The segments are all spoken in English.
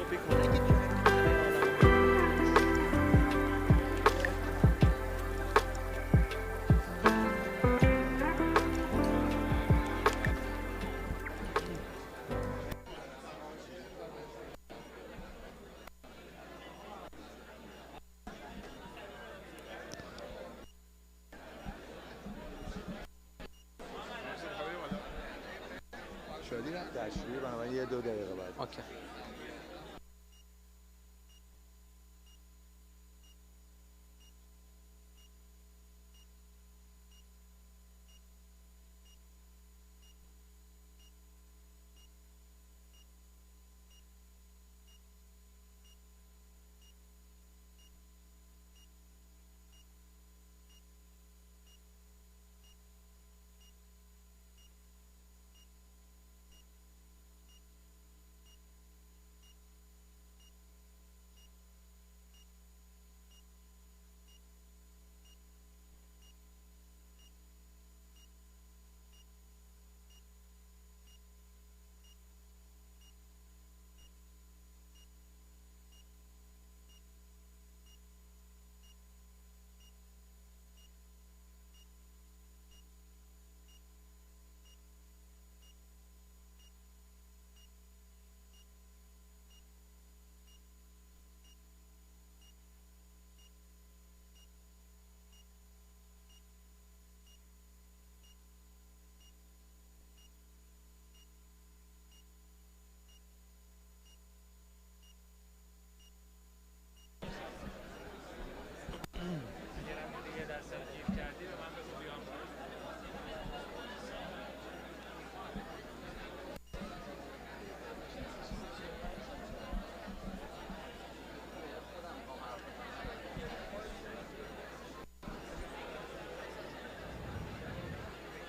شادی رفت دستشویی بنابراین یه 2 دقیقه بعد. اوکی.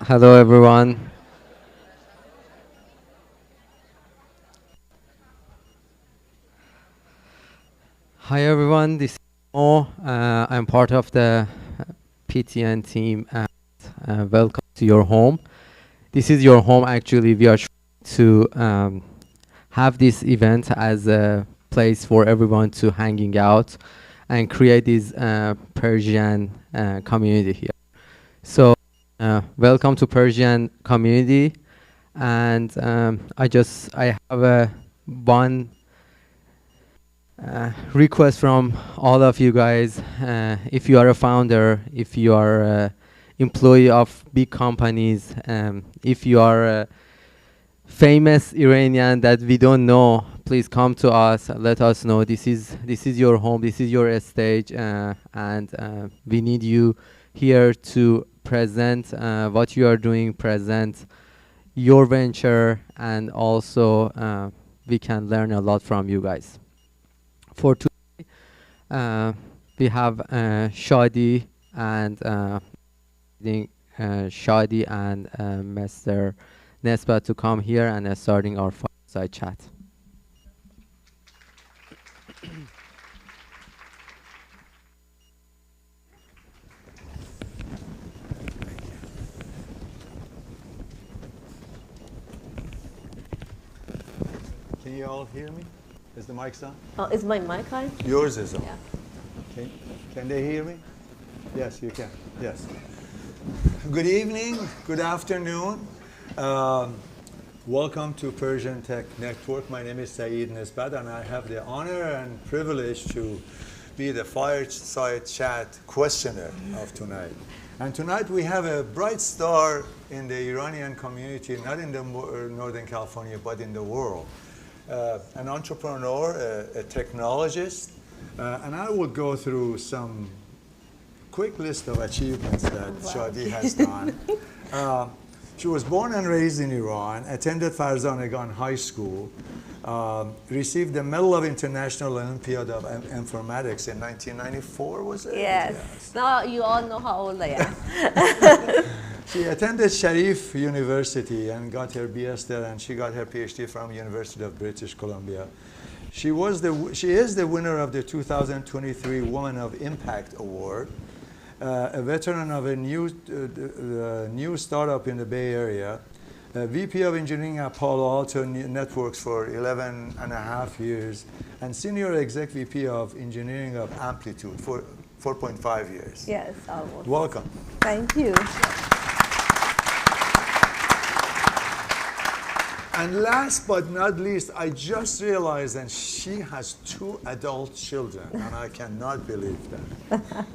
Hello everyone. Hi everyone, this is Mo. I'm part of the PTN team and welcome to your home. This is your home actually. We are trying to have this event as a place for everyone to hanging out and create this Persian community here. So welcome to Persian community, and I have one request from all of you guys. If you are a founder, if you are a employee of big companies, if you are a famous Iranian that we don't know, please come to us. Let us know. This is your home. This is your stage, and we need you here to present what you are doing, present your venture, and also we can learn a lot from you guys. For today, we have Shadi and Shadi and Mr. Nesbat to come here and starting our fireside chat. Can you all hear me? Is the mic on? Oh, is my mic on? Yours is on. Yeah. Can they hear me? Yes, you can. Yes. Good evening, good afternoon. Welcome to Persian Tech Network. My name is Saeed Nesbat, and I have the honor and privilege to be the fireside chat questioner of tonight. And tonight we have a bright star in the Iranian community, not in the Northern California, but in the world. An entrepreneur, a technologist, and I will go through some quick list of achievements that Shadi has done. She was born and raised in Iran, attended Farzanegan High School, received the Medal of International Olympiad of Informatics in 1994, was it? Yes. Now you all know how old I am. She attended Sharif University and got her BS there, and she got her PhD from University of British Columbia. She is the winner of the 2023 Woman of Impact Award, a veteran of a new startup in the Bay Area, VP of Engineering at Palo Alto Networks for 11 and a half years, and Senior Exec VP of Engineering of Amplitude for 4.5 years. Yes, almost. Welcome. Thank you. And last but not least, I just realized that she has 2 adult children, and I cannot believe that.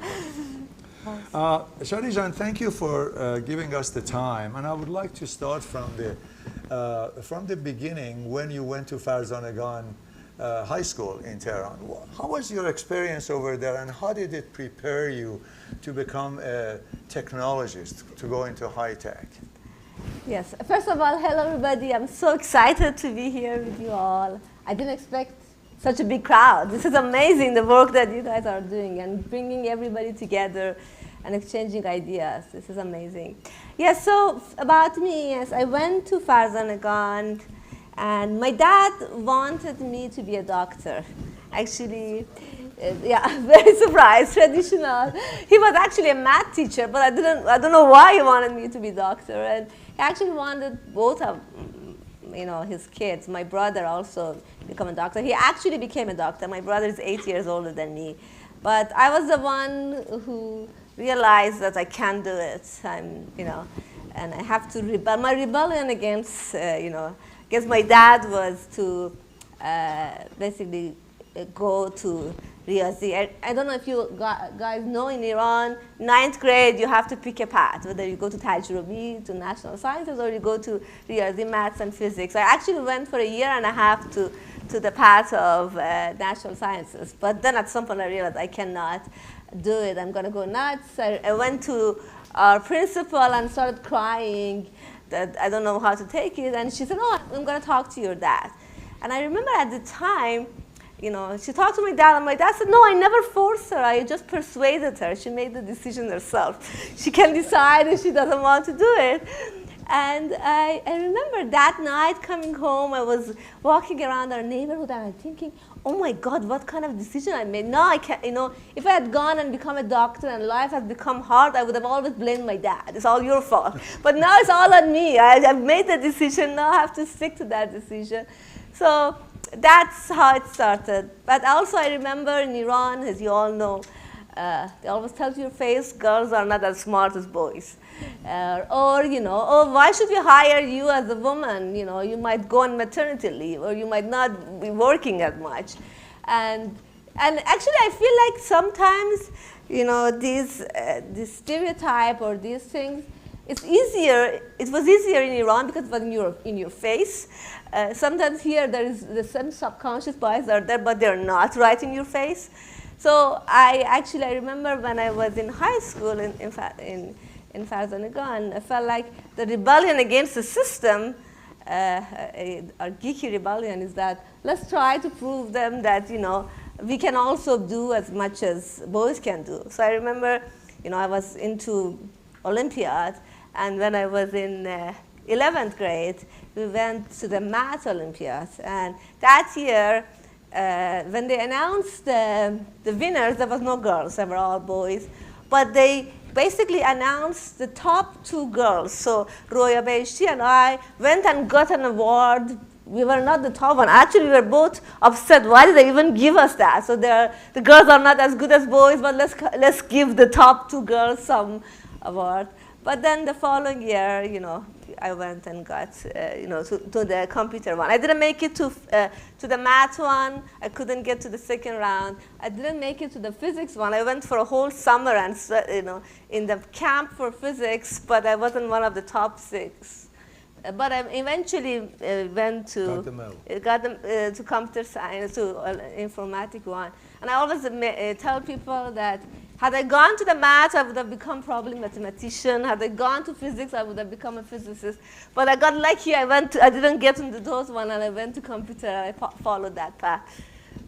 Shadijan, thank you for giving us the time, and I would like to start from the beginning when you went to Farzanagan High School in Tehran. How was your experience over there, and how did it prepare you to become a technologist, to go into high tech? Yes. First of all, hello everybody. I'm so excited to be here with you all. I didn't expect such a big crowd. This is amazing, the work that you guys are doing and bringing everybody together and exchanging ideas. This is amazing. Yes, so about me, yes, I went to Farzanagan, and my dad wanted me to be a doctor. Actually, yeah, very surprised, traditional. He was actually a math teacher, but I don't know why he wanted me to be a doctor. And he actually wanted both of his kids. My brother also become a doctor. He actually became a doctor. My brother is 8 years older than me. But I was the one who realized that I can't do it. And I have to rebel. My rebellion against my dad was to basically go to Riyazi. I don't know if you guys know, in Iran, 9th grade, you have to pick a path, whether you go to Tajrubi, to National Sciences, or you go to Riyazi, Maths, and Physics. I actually went for a year and a half to the path of National Sciences. But then at some point I realized I cannot do it. I'm going to go nuts. I went to our principal and started crying that I don't know how to take it. And she said, "Oh, I'm going to talk to your dad." And I remember at the time, she talked to my dad, and my dad said, "No, I never forced her. I just persuaded her. She made the decision herself. She can decide if she doesn't want to do it." And I remember that night coming home, I was walking around our neighborhood, and I'm thinking, oh my God, what kind of decision I made? Now I can't, if I had gone and become a doctor and life had become hard, I would have always blamed my dad. It's all your fault. But now it's all on me. I've made the decision. Now I have to stick to that decision. So that's how it started. But also I remember in Iran, as you all know, they always tell to your face, girls are not as smart as boys. Oh, why should we hire you as a woman? You might go on maternity leave, or you might not be working as much. And actually I feel like sometimes, this stereotype or these things, it was easier in Iran because it was in your face. Sometimes here there is the same subconscious bias are there, but they're not right in your face. So I remember when I was in high school in Farzanagan, I felt like the rebellion against the system, our geeky rebellion, is that let's try to prove them that we can also do as much as boys can do. So I remember, I was into Olympiad, and when I was in 11th grade, we went to the math Olympiad, and that year, when they announced the winners, there was no girls, they were all boys, but they basically announced the top 2 girls. So Roya Beheshti and I went and got an award. We were not the top one. Actually, we were both upset. Why did they even give us that? So the girls are not as good as boys, but let's give the top 2 girls some award. But then the following year, I went and got, to the computer one. I didn't make it to the math one. I couldn't get to the second round. I didn't make it to the physics one. I went for a whole summer and, in the camp for physics, but I wasn't one of the top 6. But I eventually went to to computer science, to informatic one. And I always tell people that had I gone to the math, I would have become probably a mathematician. Had I gone to physics, I would have become a physicist. But I got lucky. I didn't get into those one, and I went to computer. I followed that path.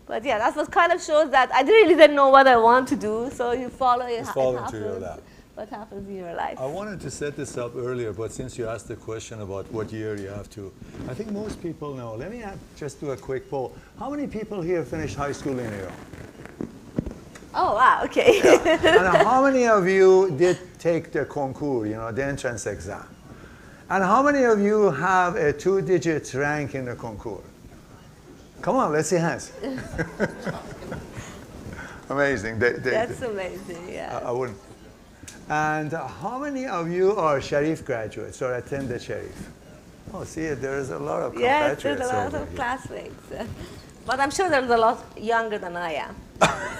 But yeah, that was kind of shows that I really didn't know what I want to do. So you follow it. It's fall into your lap. What happens in your life? I wanted to set this up earlier, but since you asked the question about what year you have to, I think most people know. Let me just do a quick poll. How many people here finished high school in Iran? Oh, wow, okay. Yeah. And how many of you did take the concours, the entrance exam? And how many of you have a 2-digit rank in the concours? Come on, let's see hands. Amazing. That's amazing, yeah. I wouldn't. And how many of you are Sharif graduates or attended Sharif? Oh, see, there's a lot of Yes, compatriots there's a lot over of here. classmates. But I'm sure there's a lot younger than I am.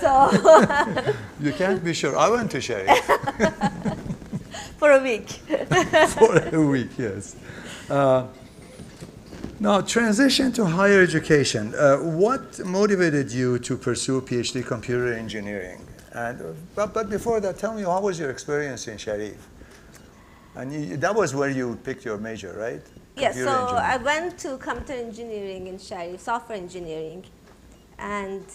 So You can't be sure. I went to Sharif for a week. for a week, yes. Now, transition to higher education. What motivated you to pursue PhD computer engineering? And, but before that, tell me, how was your experience in Sharif? And that was where you picked your major, right? Yes, so Computer engineering. I went to computer engineering in Sharif, software engineering. And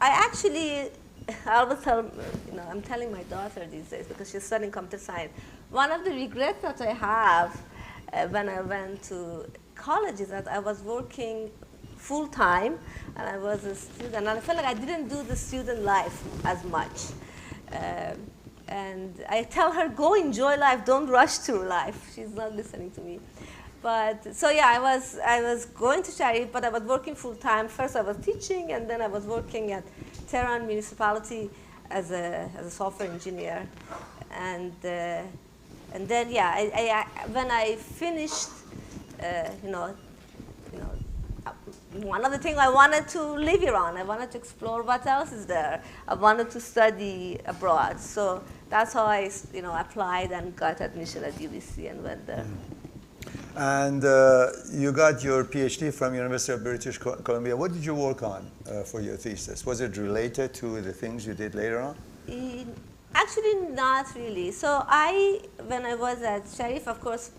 I actually, I always tell, I'm telling my daughter these days because she's studying computer science. One of the regrets that I have when I went to college is that I was working full time and I was a student and I felt like I didn't do the student life as much. And I tell her, go enjoy life, don't rush through life. She's not listening to me. But so yeah, I was going to Sharif, but I was working full time. First I was teaching, and then I was working at Tehran municipality as a software engineer. And then yeah, when I finished, one of the things I wanted to live Iran. I wanted to explore what else is there. I wanted to study abroad. So that's how I applied and got admission at UBC and went there. And you got your PhD from University of British Columbia. What did you work on for your thesis? Was it related to the things you did later on? Actually, not really. So when I was at Sharif, of course,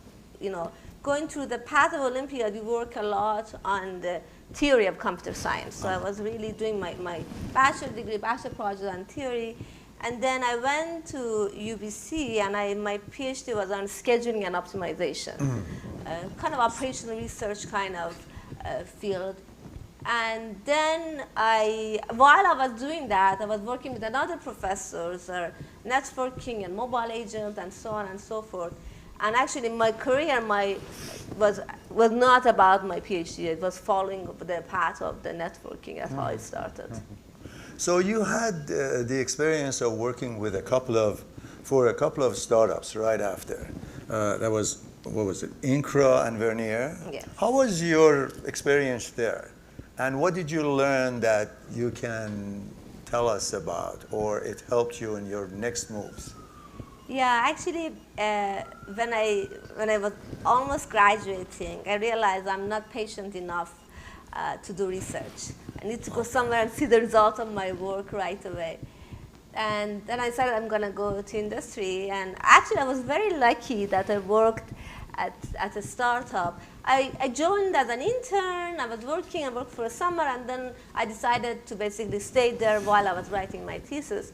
going through the path of Olympiad, we work a lot on the theory of computer science. So I was really doing my bachelor project on theory. And then I went to UBC, and my PhD was on scheduling and optimization, kind of operational research kind of field. And then while I was doing that, I was working with another professors, networking and mobile agent and so on and so forth. And actually my career was not about my PhD, it was following the path of the networking. That's how it started. So you had the experience of working with for a couple of startups right after. That was, what was it, Incra and Vernier? Yes. How was your experience there? And what did you learn that you can tell us about, or it helped you in your next moves? Yeah, actually, when I was almost graduating, I realized I'm not patient enough to do research. I need to go somewhere and see the result of my work right away. And then I decided I'm going to go to industry. And actually, I was very lucky that I worked at a startup. I joined as an intern. I worked for a summer, and then I decided to basically stay there while I was writing my thesis.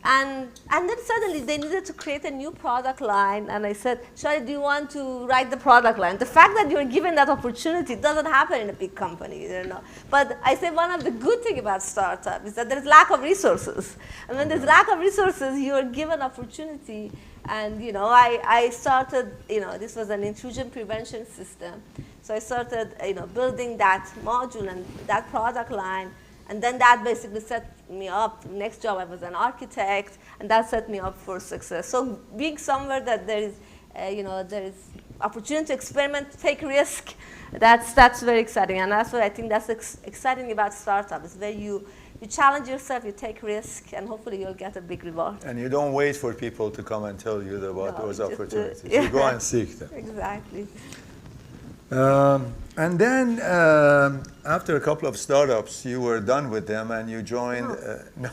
And then suddenly they needed to create a new product line, and I said, Shari, do you want to write the product line? The fact that you're given that opportunity doesn't happen in a big company, But I say one of the good things about startup is that there's lack of resources. And when there's lack of resources, you're given opportunity. And I started, this was an intrusion prevention system. So I started, building that module and that product line. And then that basically set me up. Next job, I was an architect, and that set me up for success. So being somewhere that there is opportunity to experiment, take risk, that's very exciting. And that's what I think that's exciting about startup. Is where you challenge yourself, you take risk, and hopefully you'll get a big reward. And you don't wait for people to come and tell you about those opportunities. Yeah. You go and seek them. Exactly. And then after a couple of startups, you were done with them and you joined.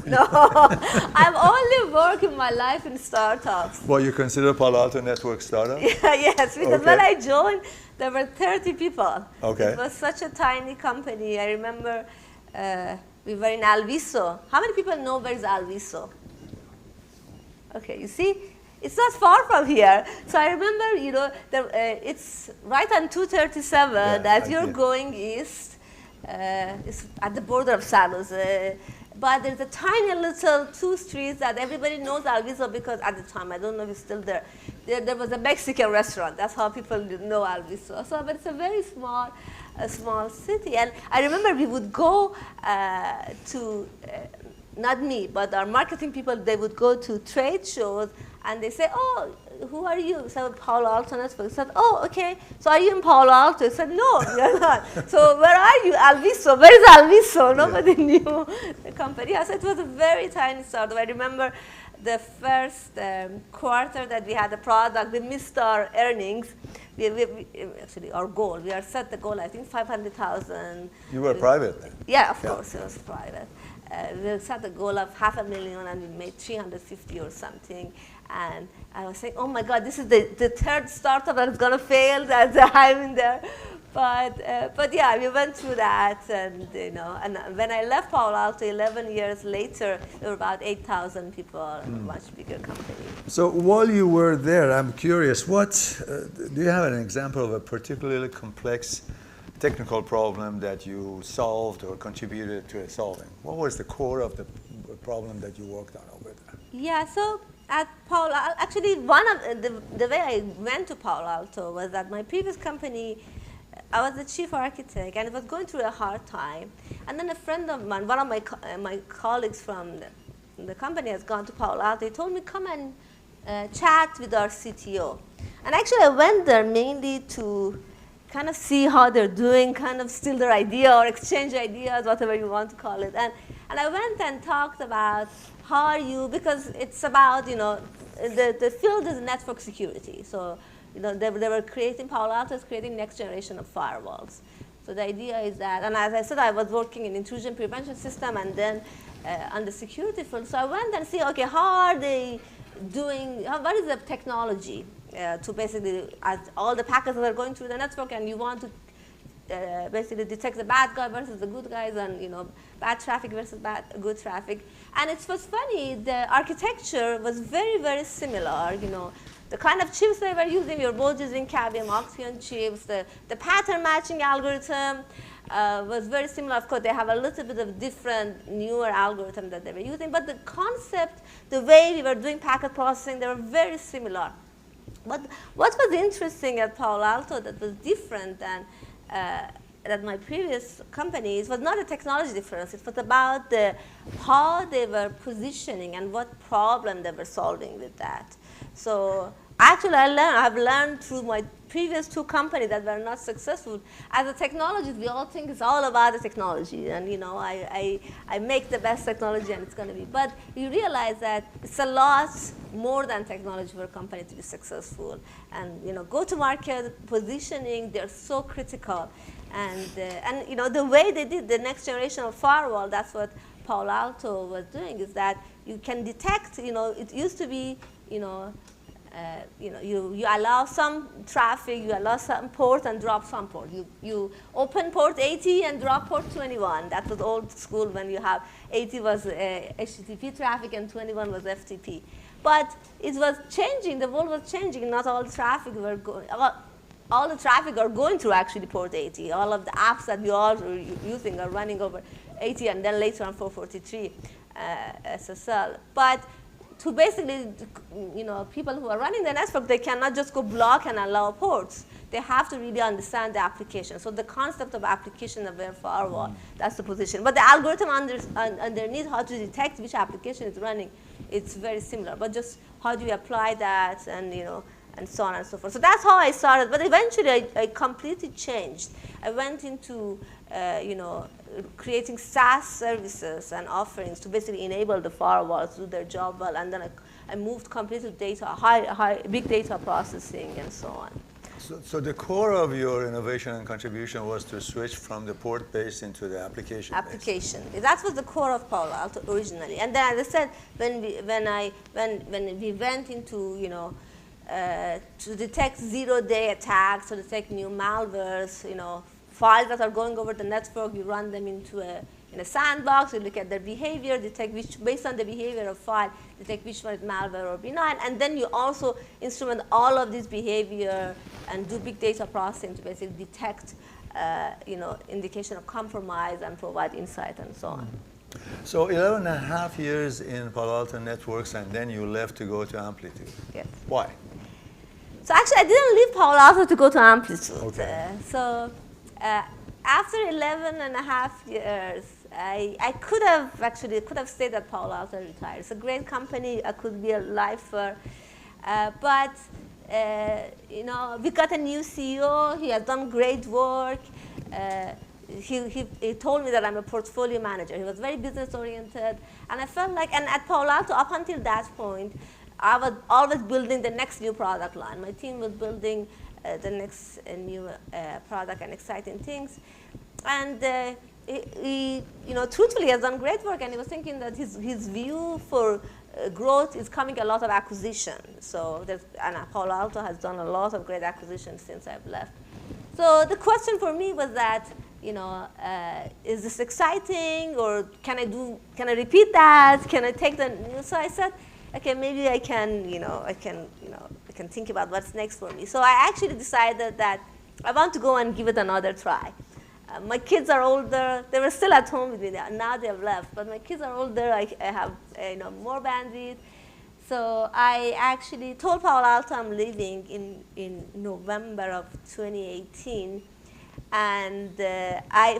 No, I've only worked in my life in startups. Well, you consider Palo Alto Network startup? Yes, because when I joined, there were 30 people. Okay. It was such a tiny company. I remember we were in Alviso. How many people know where is Alviso? Okay, you see? It's not far from here. So I remember, it's right on 237 that you're going east. It's at the border of San Jose. But there's a tiny little 2 streets that everybody knows Alviso because at the time, I don't know if it's still there, there was a Mexican restaurant. That's how people know Alviso. So, but it's a very small city. And I remember we would go to, not me, but our marketing people, they would go to trade shows and they say, oh, who are you? So Palo Alto Network. I said, oh, okay. So are you in Palo Alto? I said, no, you're not. So where are you? Alviso. Where is Alviso? Nobody knew the company. I said, it was a very tiny startup. I remember the first quarter that we had the product, we missed our earnings. Actually, our goal, we are set the goal, I think 500,000. You were private then? Yeah, of course, it was private. We set the goal of $500,000 and we made 350 or something. And I was saying, oh my God, this is the third startup that is going to fail that I'm in there. But yeah, we went through that, and and when I left Palo Alto 11 years later, there were about 8,000 people, a much bigger company. So while you were there, I'm curious, do you have an example of a particularly complex technical problem that you solved or contributed to solving? What was the core of the problem that you worked on over there? Yeah, so at Palo Alto, actually one of the way I went to Palo Alto was that my previous company, I was the chief architect, and it was going through a hard time. And then a friend of mine, one of my colleagues from the company has gone to Palo Alto. He told me, come and chat with our CTO. And actually, I went there mainly to kind of see how they're doing, kind of steal their idea or exchange ideas, whatever you want to call it. And I went and talked about how are you, because it's about, the field is network security. So, they were creating, Palo Alto is creating next generation of firewalls. So the idea is that, and as I said, I was working in intrusion prevention system and then on the security field. So I went and see, okay, how are they doing, what is the technology to basically, as all the packets that are going through the network and you want to basically detect the bad guy versus the good guys and, bad traffic versus good traffic. And it was funny, the architecture was very, very similar, The kind of chips they were using, we were both using Cavium Oxyon chips. The pattern matching algorithm was very similar. Of course, they have a little bit of different, newer algorithm that they were using. But the concept, the way we were doing packet processing, they were very similar. But what was interesting at Palo Alto that was different than my previous companies was not a technology difference. It was about how they were positioning and what problem they were solving with that. So actually, I've learned through my previous two companies that were not successful. As a technologist, we all think it's all about the technology, and I make the best technology, and it's going to be. But you realize that it's a lot more than technology for a company to be successful. And go-to-market positioning, they're so critical. And the way they did the next generation of firewall, that's what Palo Alto was doing, is that you can detect. It used to be. You allow some traffic, you allow some port and drop some port. You open port 80 and drop port 21. That was old school when you have 80 was HTTP traffic and 21 was FTP. But it was changing, the world was changing. Not all the traffic were going, all the traffic are going through actually port 80. All of the apps that we all are using are running over 80 and then later on 443 SSL. But to basically, people who are running the network, they cannot just go block and allow ports. They have to really understand the application. So the concept of application-aware firewall, that's the position. But the algorithm underneath how to detect which application is running, it's very similar. But just how do you apply that, and and so on and so forth. So that's how I started. But eventually, I completely changed. I went into, creating SaaS services and offerings to basically enable the firewalls to do their job well. And then I moved completely to data, big data processing, and so on. So the core of your innovation and contribution was to switch from the port-based into the application-based. Application. That was the core of Palo Alto originally. And then, as I said, when we went into, to detect zero-day attacks, to detect new malwares, files that are going over the network, you run them into in a sandbox, you look at their behavior, detect based on the behavior of file, detect which one is malware or benign, and then you also instrument all of this behavior and do big data processing to basically detect, indication of compromise and provide insight and so on. So 11 and a half years in Palo Alto Networks, and then you left to go to Amplitude. Yes. Why? So actually, I didn't leave Palo Alto to go to Amplitude. Okay. After 11 and a half years, I could have stayed at Palo Alto and retired. It's a great company. I could be alive for, but we got a new CEO. He has done great work. He told me that I'm a portfolio manager. He was very business oriented, and I felt like, and at Palo Alto, up until that point, I was always building the next new product line. My team was building the next new product and exciting things. And he truthfully has done great work, and he was thinking that his view for growth is coming a lot of acquisition. So and Palo Alto has done a lot of great acquisitions since I've left. So the question for me was that, is this exciting, or can I repeat that? Can I take the, so I said, okay, maybe I can think about what's next for me. So I actually decided that I want to go and give it another try. My kids are older. They were still at home with me. Now they have left. But my kids are older. I have more bandwidth. So I actually told Palo Alto I'm leaving in November of 2018. And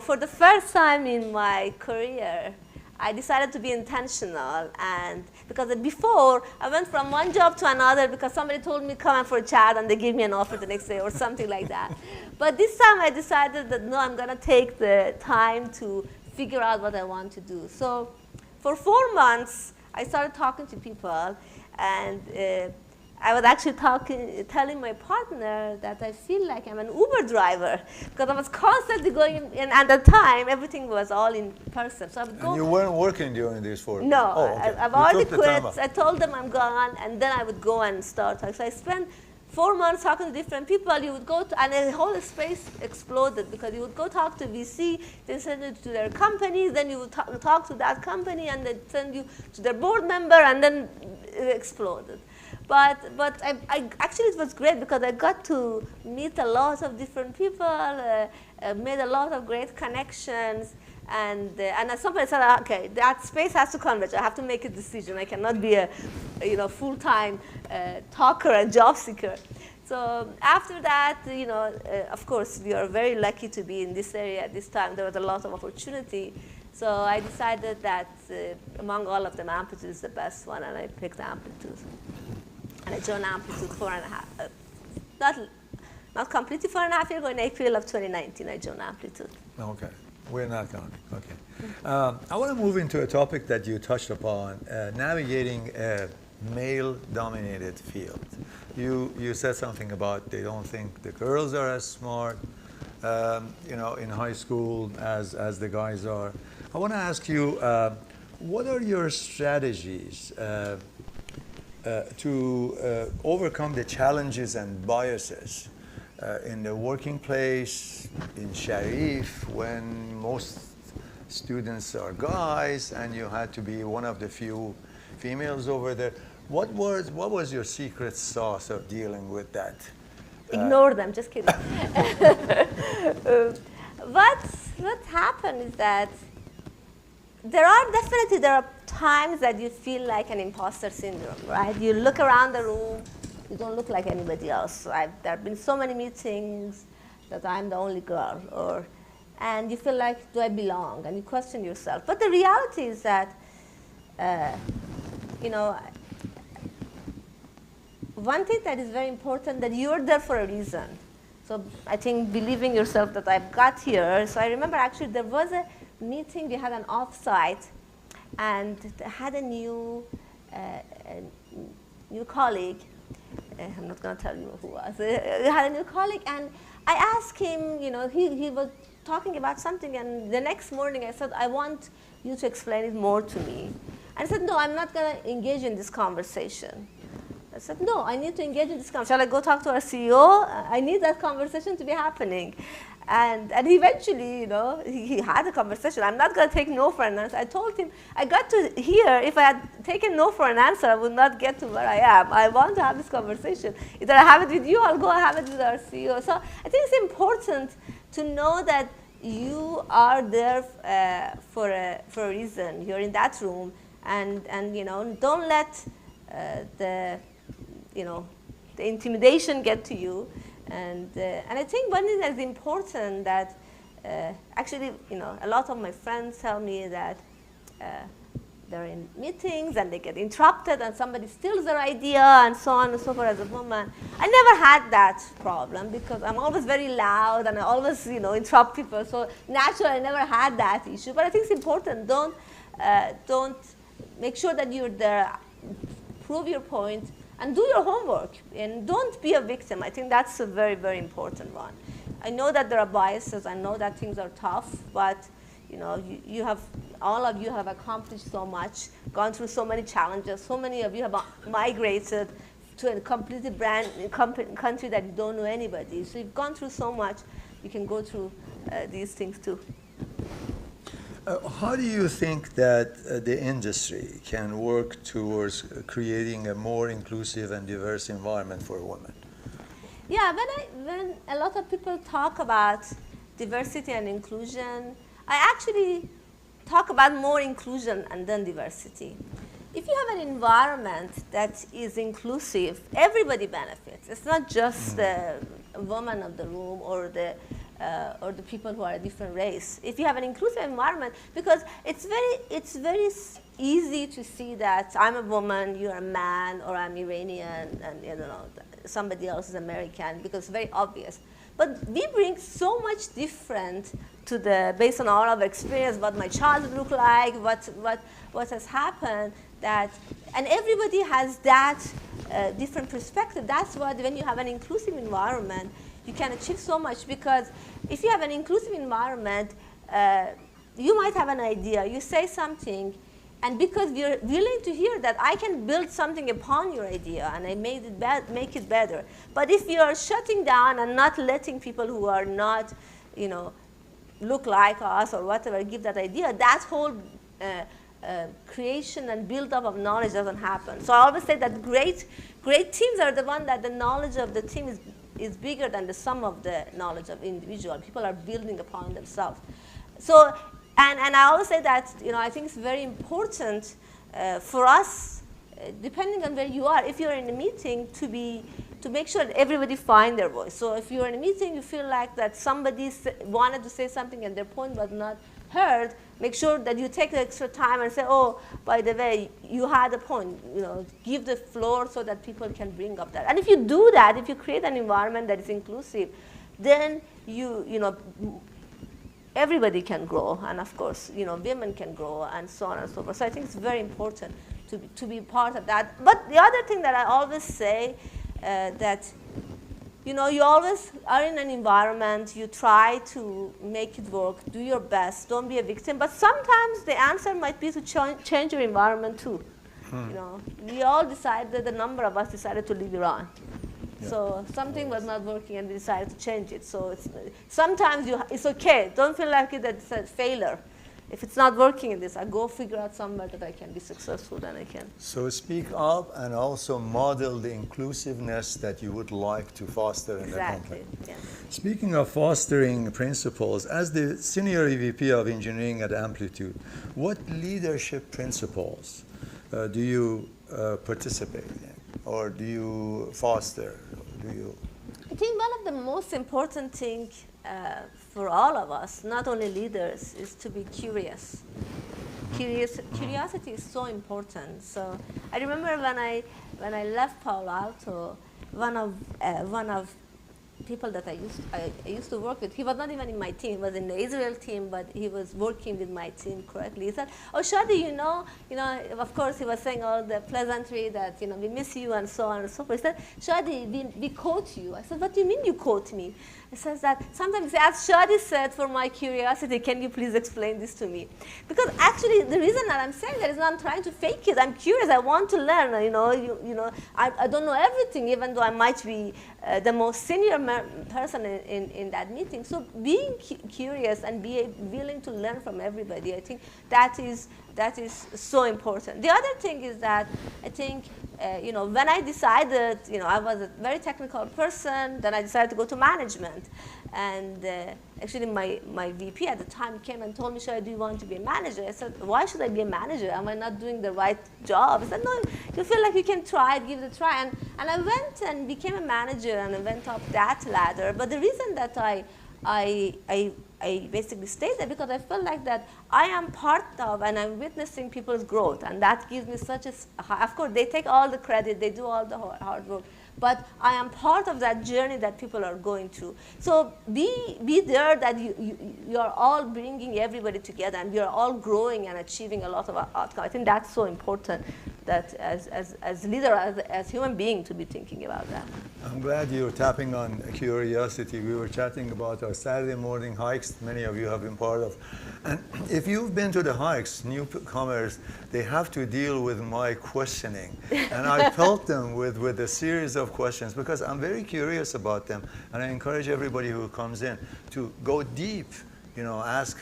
for the first time in my career, I decided to be intentional, and because before I went from one job to another because somebody told me come in for a chat and they gave me an offer the next day or something like that. But this time I decided that no, I'm going to take the time to figure out what I want to do. So for 4 months, I started talking to people, and I was actually telling my partner that I feel like I'm an Uber driver because I was constantly going in, and at the time everything was all in person. So I would go. And you weren't working during these 4 months? No, oh, okay. I've You already took the quit. time off. I told them I'm gone, and then I would go and start talking. So I spent 4 months talking to different people. You would go to, and the whole space exploded because you would go talk to VC, then send you to their companies, then you would talk to that company, and then send you to their board member, and then it exploded. But I actually it was great because I got to meet a lot of different people, made a lot of great connections, and at some point I said, okay, that space has to converge. I have to make a decision. I cannot be a full-time talker and job seeker. So after that, of course, we are very lucky to be in this area at this time. There was a lot of opportunity. So I decided that among all of them, Amplitude is the best one, and I picked Amplitude. And I joined Amplitude 4.5, not completely 4.5 years ago, in April of 2019, I joined Amplitude. Okay, we're not counting, okay. I want to move into a topic that you touched upon, navigating a male-dominated field. You said something about they don't think the girls are as smart, in high school as the guys are. I want to ask you, what are your strategies to overcome the challenges and biases in the working place, in Sharif, when most students are guys and you had to be one of the few females over there? What was your secret sauce of dealing with that? Ignore them, just kidding. What happened is that there are times that you feel like an imposter syndrome, right? You look around the room, you don't look like anybody else. There have been so many meetings that I'm the only girl, and you feel like, do I belong? And you question yourself. But the reality is that, one thing that is very important, that you're there for a reason. So I think believing yourself that I've got here. So I remember actually there was a meeting, we had an offsite, and they had a new colleague. I'm not going to tell you who was. We had a new colleague, and I asked him, he was talking about something, and the next morning I said, I want you to explain it more to me. And he said, no, I'm not going to engage in this conversation. I said, no, I need to engage in this conversation. Shall I go talk to our CEO? I need that conversation to be happening. And eventually, he had a conversation. I'm not going to take no for an answer. I told him, I got to here, if I had taken no for an answer, I would not get to where I am. I want to have this conversation. Either I have it with you, I'll go have it with our CEO. So I think it's important to know that you are there for a reason. You're in that room, and don't let the intimidation get to you. And I think one thing that's important that actually, a lot of my friends tell me that they're in meetings and they get interrupted and somebody steals their idea and so on and so forth as a woman. I never had that problem because I'm always very loud and I always, interrupt people. So naturally, I never had that issue. But I think it's important. Don't make sure that you're there, prove your point, and do your homework. And don't be a victim. I think that's a very, very important one. I know that there are biases. I know that things are tough, but all of you have accomplished so much, gone through so many challenges. So many of you have migrated to a completely brand new country that you don't know anybody. So you've gone through so much. You can go through these things too. How do you think that the industry can work towards creating a more inclusive and diverse environment for women? Yeah, when a lot of people talk about diversity and inclusion, I actually talk about more inclusion and then diversity. If you have an environment that is inclusive, everybody benefits. It's not just the woman of the room or the people who are a different race. If you have an inclusive environment, because it's very easy to see that I'm a woman, you're a man, or I'm Iranian, and somebody else is American, because it's very obvious. But we bring so much different to based on all of our experience, what my childhood looked like, what has happened, and everybody has that different perspective. That's what, when you have an inclusive environment, you can achieve so much, because if you have an inclusive environment, you might have an idea, you say something, and because you're willing to hear that, I can build something upon your idea, and I make it better. But if you're shutting down and not letting people who are not, look like us or whatever give that idea, that whole creation and build-up of knowledge doesn't happen. So I always say that great teams are the one that the knowledge of the team is bigger than the sum of the knowledge of individual. People are building upon themselves. So, and I always say that, I think it's very important for us, depending on where you are, if you're in a meeting, to make sure that everybody find their voice. So if you're in a meeting, you feel like that somebody wanted to say something and their point was not heard, make sure that you take the extra time and say, oh, by the way, you had a point. Give the floor so that people can bring up that. And if you do that, if you create an environment that is inclusive, then everybody can grow, and of course, women can grow, and so on and so forth. So I think it's very important to be part of that. But the other thing that I always say, that you always are in an environment, you try to make it work, do your best, don't be a victim. But sometimes the answer might be to change your environment too. We all decided, a number of us decided to leave Iran. Yeah. So something was not working and we decided to change it. So sometimes it's okay. Don't feel like it's a failure. If it's not working in this, I go figure out somewhere that I can be successful, then I can. So speak up and also model the inclusiveness that you would like to foster in the company. Yeah. Speaking of fostering principles, as the Senior EVP of Engineering at Amplitude, what leadership principles do you participate in, or do you foster? I think one of the most important things for all of us, not only leaders, is to be curious. Curiosity is so important. So I remember when I left Palo Alto, one of people that I used to work with, he was not even in my team. He was in the Israel team, but he was working with my team correctly. He said, "Oh, Shadi, of course, he was saying all the pleasantry that we miss you and so on and so forth." He said, "Shadi, we quote you." I said, "What do you mean you quote me?" He says that sometimes, as Shadi said, for my curiosity, can you please explain this to me? Because actually, the reason that I'm saying that is not I'm trying to fake it. I'm curious. I want to learn. I don't know everything, even though I might be the most senior person in that meeting. So being curious and be willing to learn from everybody, I think that is that is so important. The other thing is that I think, when I decided, I was a very technical person, then I decided to go to management. And actually my VP at the time came and told me, "Shai, do you want to be a manager?" I said, "Why should I be a manager? Am I not doing the right job?" He said, "No, you feel like you can try it, give it a try." And I went and became a manager, and I went up that ladder. But the reason that I basically stayed there because I felt like that I am part of and I'm witnessing people's growth, and that gives me such a of course they take all the credit, they do all the hard work, but I am part of that journey that people are going through. So be there that you are all bringing everybody together, and we are all growing and achieving a lot of outcome. I think that's so important, that as leader, as human being, to be thinking about that. I'm glad you're tapping on curiosity. We were chatting about our Saturday morning hikes, many of you have been part of. And if you've been to the hikes, newcomers, they have to deal with my questioning. And I felt them with a series of questions because I'm very curious about them. And I encourage everybody who comes in to go deep, ask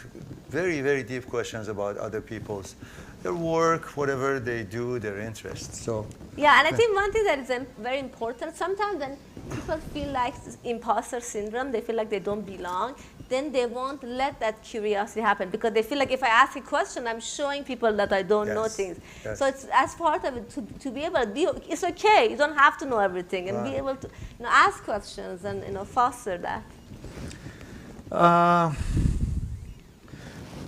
very, very deep questions about other people's their work, whatever they do, their interests. So yeah, and I think one thing that is very important, sometimes when people feel like imposter syndrome, they feel like they don't belong, then they won't let that curiosity happen because they feel like if I ask a question, I'm showing people that I don't know things. Yes. So it's as part of it to be able to be, it's okay, you don't have to know everything, and be able to ask questions and foster that.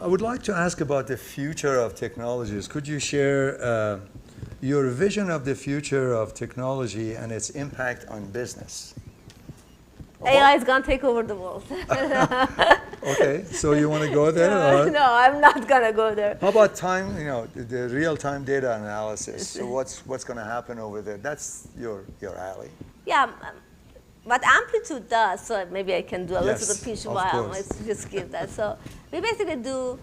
I would like to ask about the future of technologies. Could you share your vision of the future of technology and its impact on business? AI is going to take over the world. Okay, so you want to go there? No, I'm not going to go there. How about time, the real-time data analysis? So what's going to happen over there? That's your alley. Yeah. What Amplitude does, so maybe I can do a little bit of pitch while I just give that. So we basically do,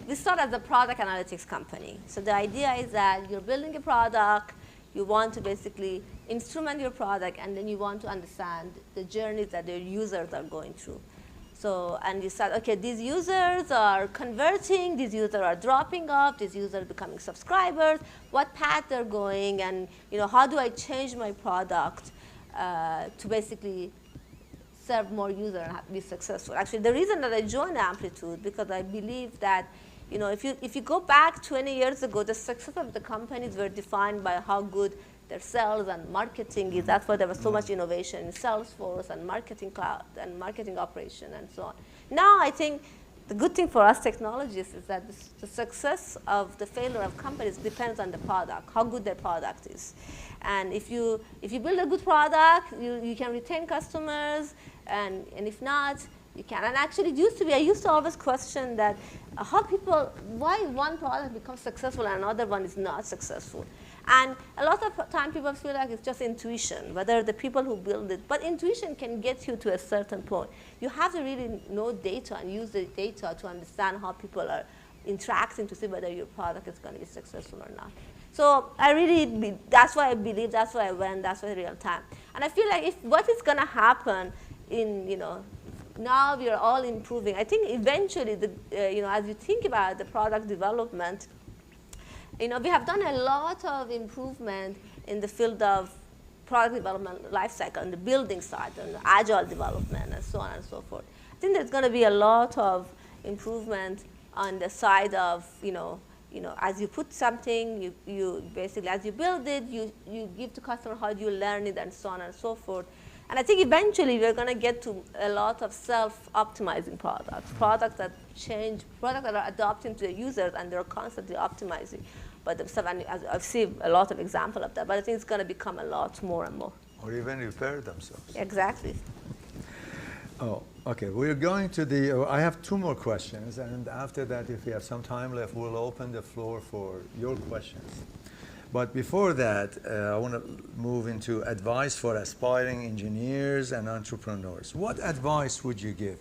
we start as a product analytics company. So the idea is that you're building a product, you want to basically instrument your product, and then you want to understand the journeys that your users are going through. So, and you start, okay, these users are converting, these users are dropping off, these users are becoming subscribers, what path they're going, and how do I change my product to basically serve more users and be successful. Actually, the reason that I joined Amplitude, because I believe that, if you go back 20 years ago, the success of the companies were defined by how good their sales and marketing is. That's why there was so much innovation in Salesforce and marketing cloud and marketing operation and so on. Now, I think the good thing for us technologists is that the success of the failure of companies depends on the product, how good their product is. And if you build a good product, you can retain customers, and if not, you can. And actually, I used to always question that why one product becomes successful and another one is not successful. And a lot of time people feel like it's just intuition, whether the people who build it. But intuition can get you to a certain point. You have to really know data and use the data to understand how people are interacting to see whether your product is going to be successful or not. So that's why I believe, that's why I went, that's why real time. And I feel like what is going to happen now we are all improving. I think eventually, as you think about the product development, we have done a lot of improvement in the field of product development lifecycle, on the building side, and agile development, and so on and so forth. I think there's going to be a lot of improvement on the side of, as you put something, you basically, as you build it, you give to customer how do you learn it, and so on and so forth. And I think eventually we're going to get to a lot of self-optimizing products that are adapting to the users, and they're constantly optimizing. But I've seen a lot of examples of that, but I think it's going to become a lot more and more. Or even repair themselves. Exactly. Oh, okay. We're going to I have two more questions, and after that, if we have some time left, we'll open the floor for your questions. But before that, I want to move into advice for aspiring engineers and entrepreneurs. What advice would you give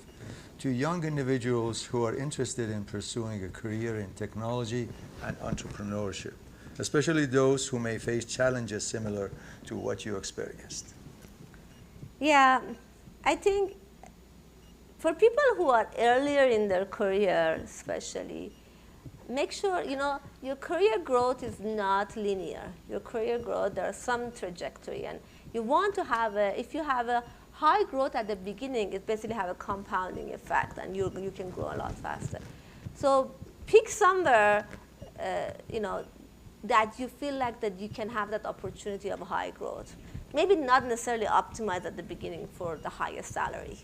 to young individuals who are interested in pursuing a career in technology and entrepreneurship, especially those who may face challenges similar to what you experienced? Yeah, I think for people who are earlier in their career especially, make sure, your career growth is not linear. Your career growth, there's some trajectory. And you want to have if you have a high growth at the beginning, it basically have a compounding effect, and you can grow a lot faster. So pick somewhere, that you feel like that you can have that opportunity of high growth. Maybe not necessarily optimize at the beginning for the highest salary.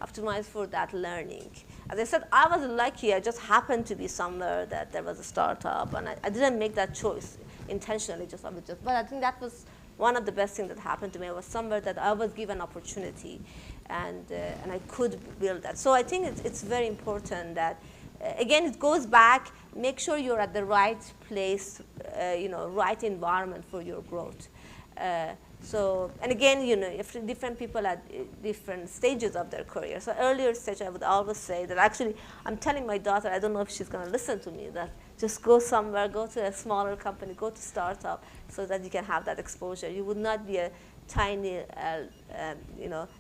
Optimize for that learning. As I said, I was lucky. I just happened to be somewhere that there was a startup, and I didn't make that choice intentionally. But I think that was one of the best things that happened to me. I was somewhere that I was given opportunity, and I could build that. So I think it's very important that, again, it goes back. Make sure you're at the right place, right environment for your growth. And again, if different people at different stages of their career. So earlier stage, I would always say that actually, I'm telling my daughter, I don't know if she's going to listen to me, that just go somewhere, go to a smaller company, go to startup, so that you can have that exposure. You would not be a tiny,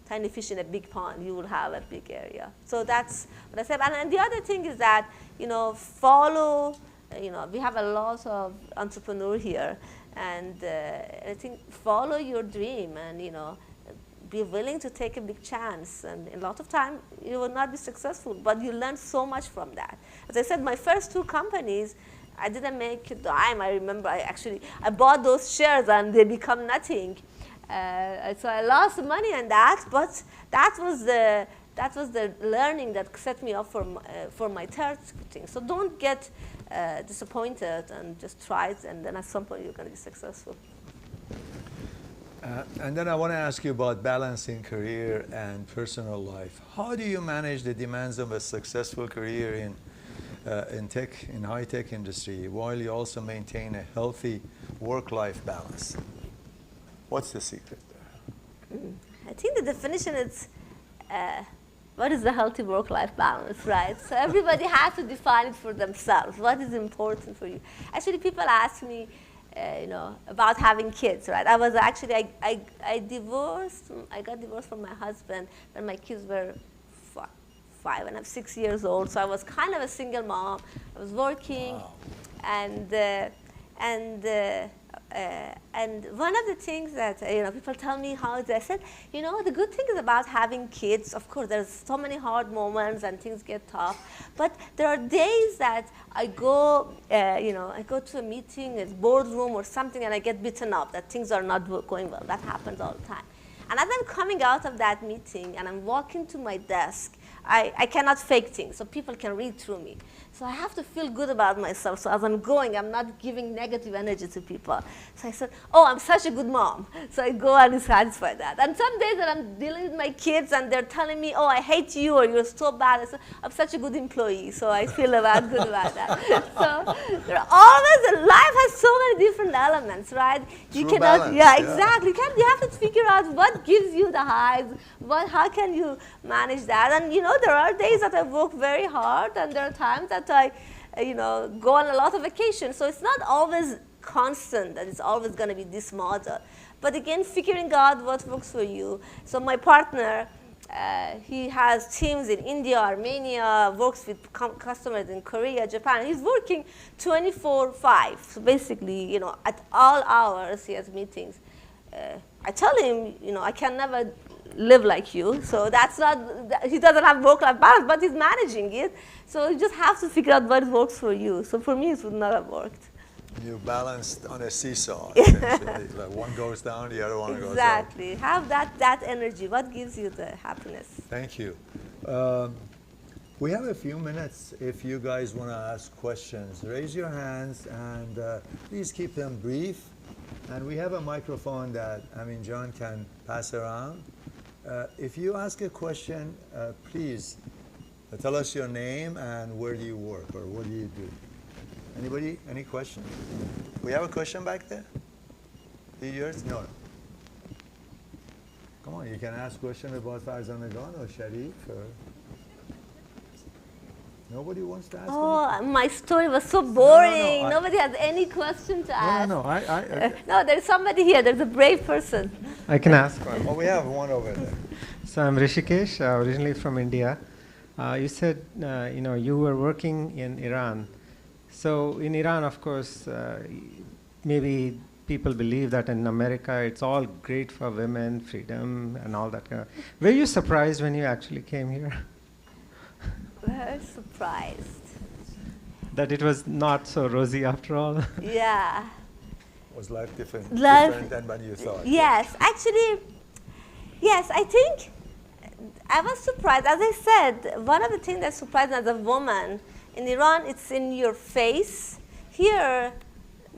tiny fish in a big pond. You will have a big area. So that's what I said. And the other thing is that, follow. We have a lot of entrepreneurs here. And I think follow your dream and, be willing to take a big chance. And a lot of time, you will not be successful, but you learn so much from that. As I said, my first 2 companies, I didn't make a dime. I remember I bought those shares and they become nothing. So I lost money on that, but that was the learning that set me up for my third thing. So don't get disappointed and just try it, and then at some point you're going to be successful. And then I want to ask you about balancing career and personal life. How do you manage the demands of a successful career in high-tech industry, while you also maintain a healthy work-life balance? What's the secret there? I think the definition is, what is the healthy work-life balance, right? So everybody has to define it for themselves. What is important for you? Actually, people ask me, about having kids, right? I was actually, I divorced. I got divorced from my husband when my kids were 5 and 6 years old. So I was kind of a single mom. I was working, Wow. And one of the things that people tell me how I said, the good thing is about having kids. Of course, there's so many hard moments and things get tough, but there are days that I go, I go to a meeting, a boardroom or something, and I get beaten up that things are not going well. That happens all the time. And as I'm coming out of that meeting and I'm walking to my desk, I cannot fake things, so people can read through me. So I have to feel good about myself. So as I'm going, I'm not giving negative energy to people. So I said, oh, I'm such a good mom. So I go and satisfy that. And some days that I'm dealing with my kids and they're telling me, oh, I hate you or you're so bad, I say, I'm such a good employee. So I feel good about that. So there are always, life has so many different elements, right? You True cannot, balance, yeah, exactly. You have to figure out what gives you the highs, how can you manage that. And there are days that I work very hard, and there are times that I go on a lot of vacations. So it's not always constant that it's always going to be this model. But again, figuring out what works for you. So my partner, he has teams in India, Armenia, works with customers in Korea, Japan. He's working 24/5. So basically, at all hours he has meetings. I tell him, I can never live like you. So that's not, he doesn't have work-life balance, but he's managing it. So you just have to figure out what works for you. So for me, it would not have worked. You balanced on a seesaw, essentially. Like one goes down, the other one goes up. Exactly. Have that energy. What gives you the happiness? Thank you. We have a few minutes if you guys want to ask questions. Raise your hands and please keep them brief. And we have a microphone that John can pass around. If you ask a question, please tell us your name and where do you work or what do you do. Anybody? Any questions? We have a question back there? Yours? No. Come on, you can ask questions about Farzan Aghan or Sharif. Or nobody wants to ask. Oh, my story was so boring. Nobody has any question to ask. No, no, there's somebody here. There's a brave person. I can ask one. Oh, we have one over there. So I'm Rishikesh, originally from India. You said, you were working in Iran. So in Iran, of course, maybe people believe that in America it's all great for women, freedom, and all that kind of. Were you surprised when you actually came here Very surprised. that it was not so rosy after all? Yeah. Was life different than when you thought? Yes, actually, yes, I think I was surprised. As I said, one of the things that surprised me as a woman, in Iran, it's in your face. Here,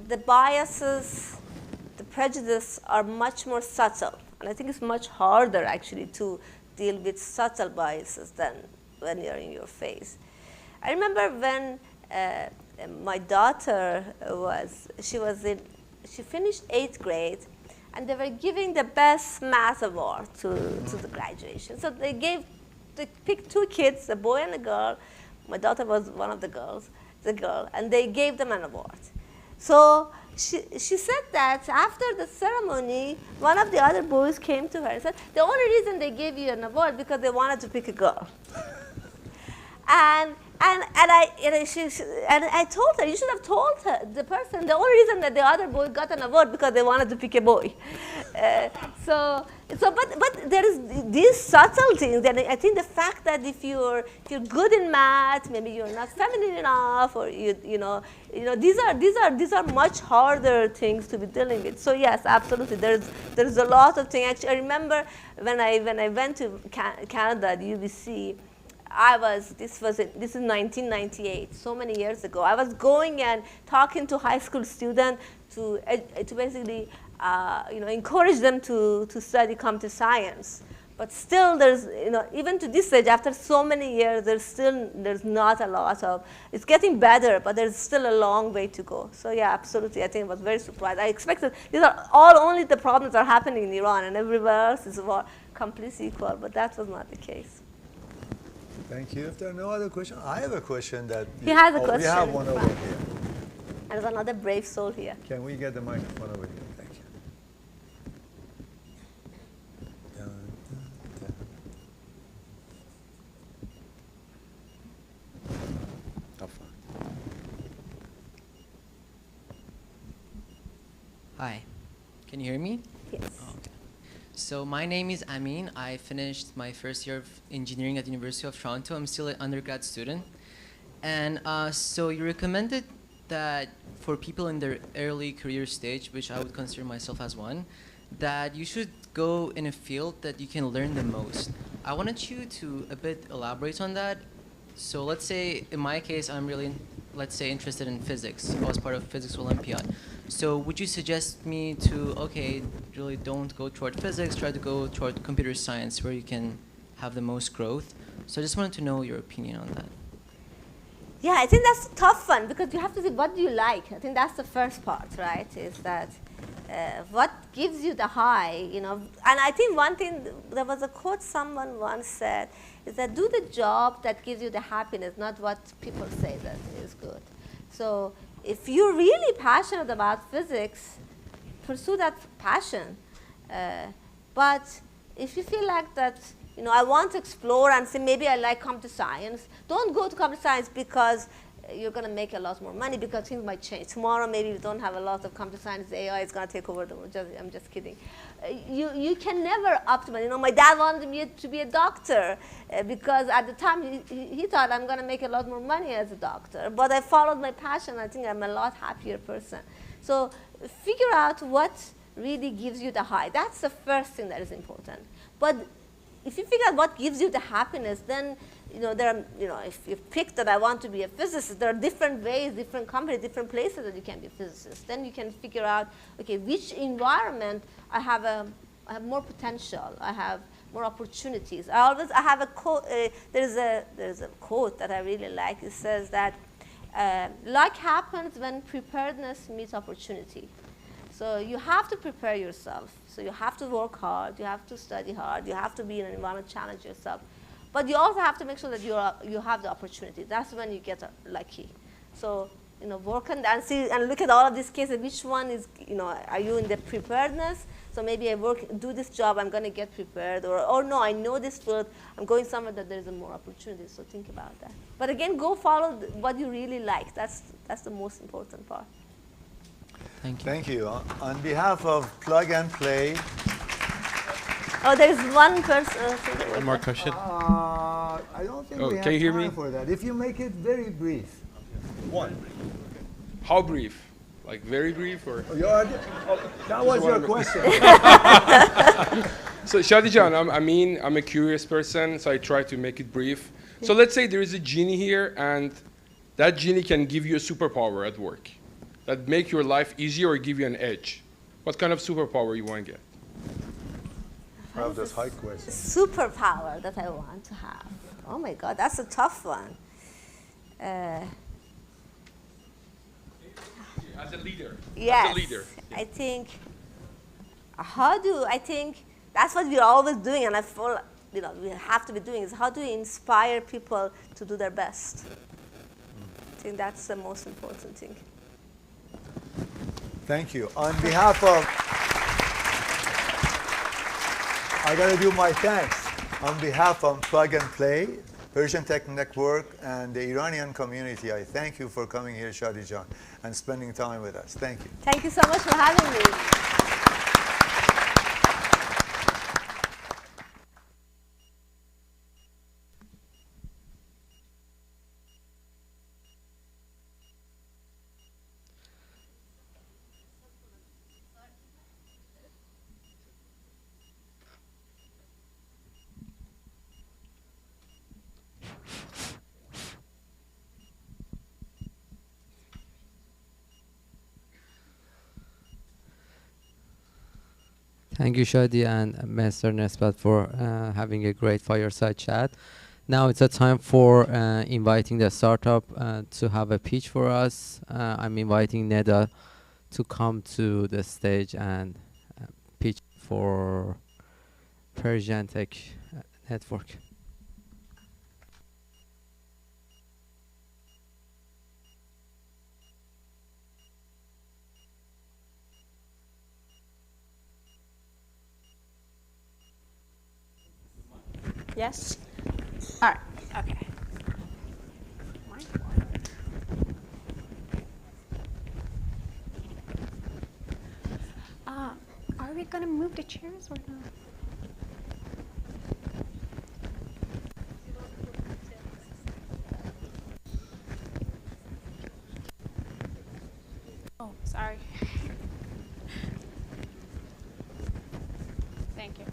the biases, the prejudice are much more subtle. And I think it's much harder, actually, to deal with subtle biases than when you're in your face. I remember when my daughter she finished 8th grade, and they were giving the best math award to the graduation. So they picked 2 kids, a boy and a girl. My daughter was one of the girl, and they gave them an award. So she said that after the ceremony, one of the other boys came to her and said, the only reason they gave you an award because they wanted to pick a girl. And I told her, you should have told the person the only reason that the other boy got an award because they wanted to pick a boy. But there is these subtle things, and I think the fact that if you're good in math, maybe you're not feminine enough, or these are much harder things to be dealing with. So yes, absolutely, there's a lot of things. Actually, I remember when I went to Canada at UBC. This is 1998, so many years ago. I was going and talking to high school students to basically encourage them to study computer science. But still, there's even to this stage, after so many years, there's not a lot of. It's getting better, but there's still a long way to go. So yeah, absolutely, I think I was very surprised. I expected these are all only the problems are happening in Iran, and everywhere else is completely equal. But that was not the case. Thank you. If there are no other questions, I have a question that... He has a question. We have one over here. And there's another brave soul here. Can we get the microphone over here? Thank you. Have fun. Hi, can you hear me? Yes. Oh, okay. So my name is Amin. I finished my first year of engineering at the University of Toronto. I'm still an undergrad student. And so you recommended that for people in their early career stage, which I would consider myself as one, that you should go in a field that you can learn the most. I wanted you to a bit elaborate on that. So let's say, in my case, I'm really, let's say, interested in physics. I was part of Physics Olympiad. So would you suggest me to, okay, really don't go toward physics, try to go toward computer science where you can have the most growth? So I just wanted to know your opinion on that. Yeah, I think that's a tough one because you have to see what do you like. I think that's the first part, right? Is that what gives you the high, And I think one thing, there was a quote someone once said, is that do the job that gives you the happiness, not what people say that is good. So if you're really passionate about physics, pursue that passion. But if you feel like that, I want to explore and say maybe I like computer science, don't go to computer science because you're going to make a lot more money because things might change. Tomorrow maybe we don't have a lot of computer science, AI is going to take over the world. I'm just kidding. You can never optimize. My dad wanted me to be a doctor because at the time he thought I'm going to make a lot more money as a doctor. But I followed my passion. I think I'm a lot happier person. So figure out what really gives you the high. That's the first thing that is important. But if you figure out what gives you the happiness, then if you pick that I want to be a physicist, there are different ways, different companies, different places that you can be a physicist. Then you can figure out, okay, which environment I have more potential, I have more opportunities. I have a quote. There's a quote that I really like. It says that luck happens when preparedness meets opportunity. So you have to prepare yourself. So you have to work hard. You have to study hard. You have to be in an environment, challenge yourself. But you also have to make sure that you have the opportunity. That's when you get lucky. So work on that and see and look at all of these cases. Which one is, are you in the preparedness? So maybe I do this job, I'm going to get prepared. Or no, I know this field, I'm going somewhere that there's more opportunity. So think about that. But again, go follow what you really like. That's the most important part. Thank you. Thank you. On behalf of Plug and Play. Oh, there's one person. One more question. I don't think we have can you hear time me? for that. If you make it very brief. One. How brief? Like very brief or? That was your question. So Shadijan, I'm a curious person, so I try to make it brief. So let's say there is a genie here, and that genie can give you a superpower at work that make your life easier or give you an edge. What kind of superpower you want to get? I have this high question. Superpower that I want to have. Oh my God, that's a tough one. As a leader. Yes. As a leader. I think, I think that's what we're always doing, and I feel, we have to be doing, is how do we inspire people to do their best? I think that's the most important thing. Thank you. On behalf of, I got to do my thanks. On behalf of Plug and Play, Persian Tech Network, and the Iranian community, I thank you for coming here, Shadijan, and spending time with us. Thank you. Thank you so much for having me. Thank you, Shadi and Mr. Nesbat, for having a great fireside chat. Now it's a time for inviting the startup to have a pitch for us. I'm inviting Neda to come to the stage and pitch for Persian Tech Network. Yes? All right, okay. Are we gonna move the chairs or not? Oh, sorry. Thank you.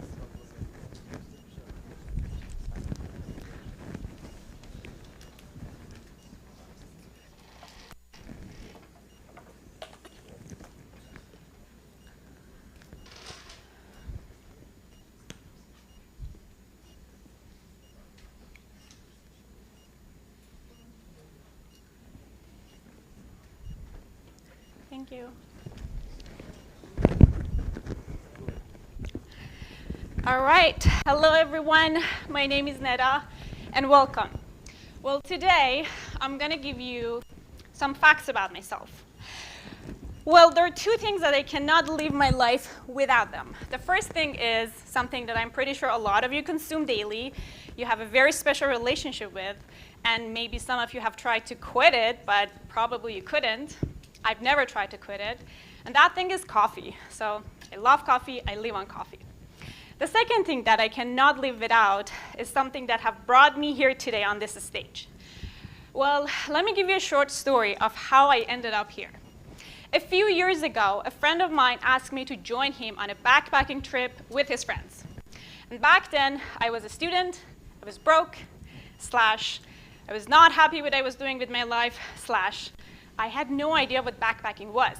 Thank you. All right. Hello, everyone. My name is Neda, and welcome. Well, today, I'm going to give you some facts about myself. Well, there are two things that I cannot live my life without them. The first thing is something that I'm pretty sure a lot of you consume daily, you have a very special relationship with, and maybe some of you have tried to quit it, but probably you couldn't. I've never tried to quit it. And that thing is coffee. So I love coffee. I live on coffee. The second thing that I cannot live without is something that have brought me here today on this stage. Well, let me give you a short story of how I ended up here. A few years ago, a friend of mine asked me to join him on a backpacking trip with his friends. And back then, I was a student, I was broke, / I was not happy with what I was doing with my life, / I had no idea what backpacking was.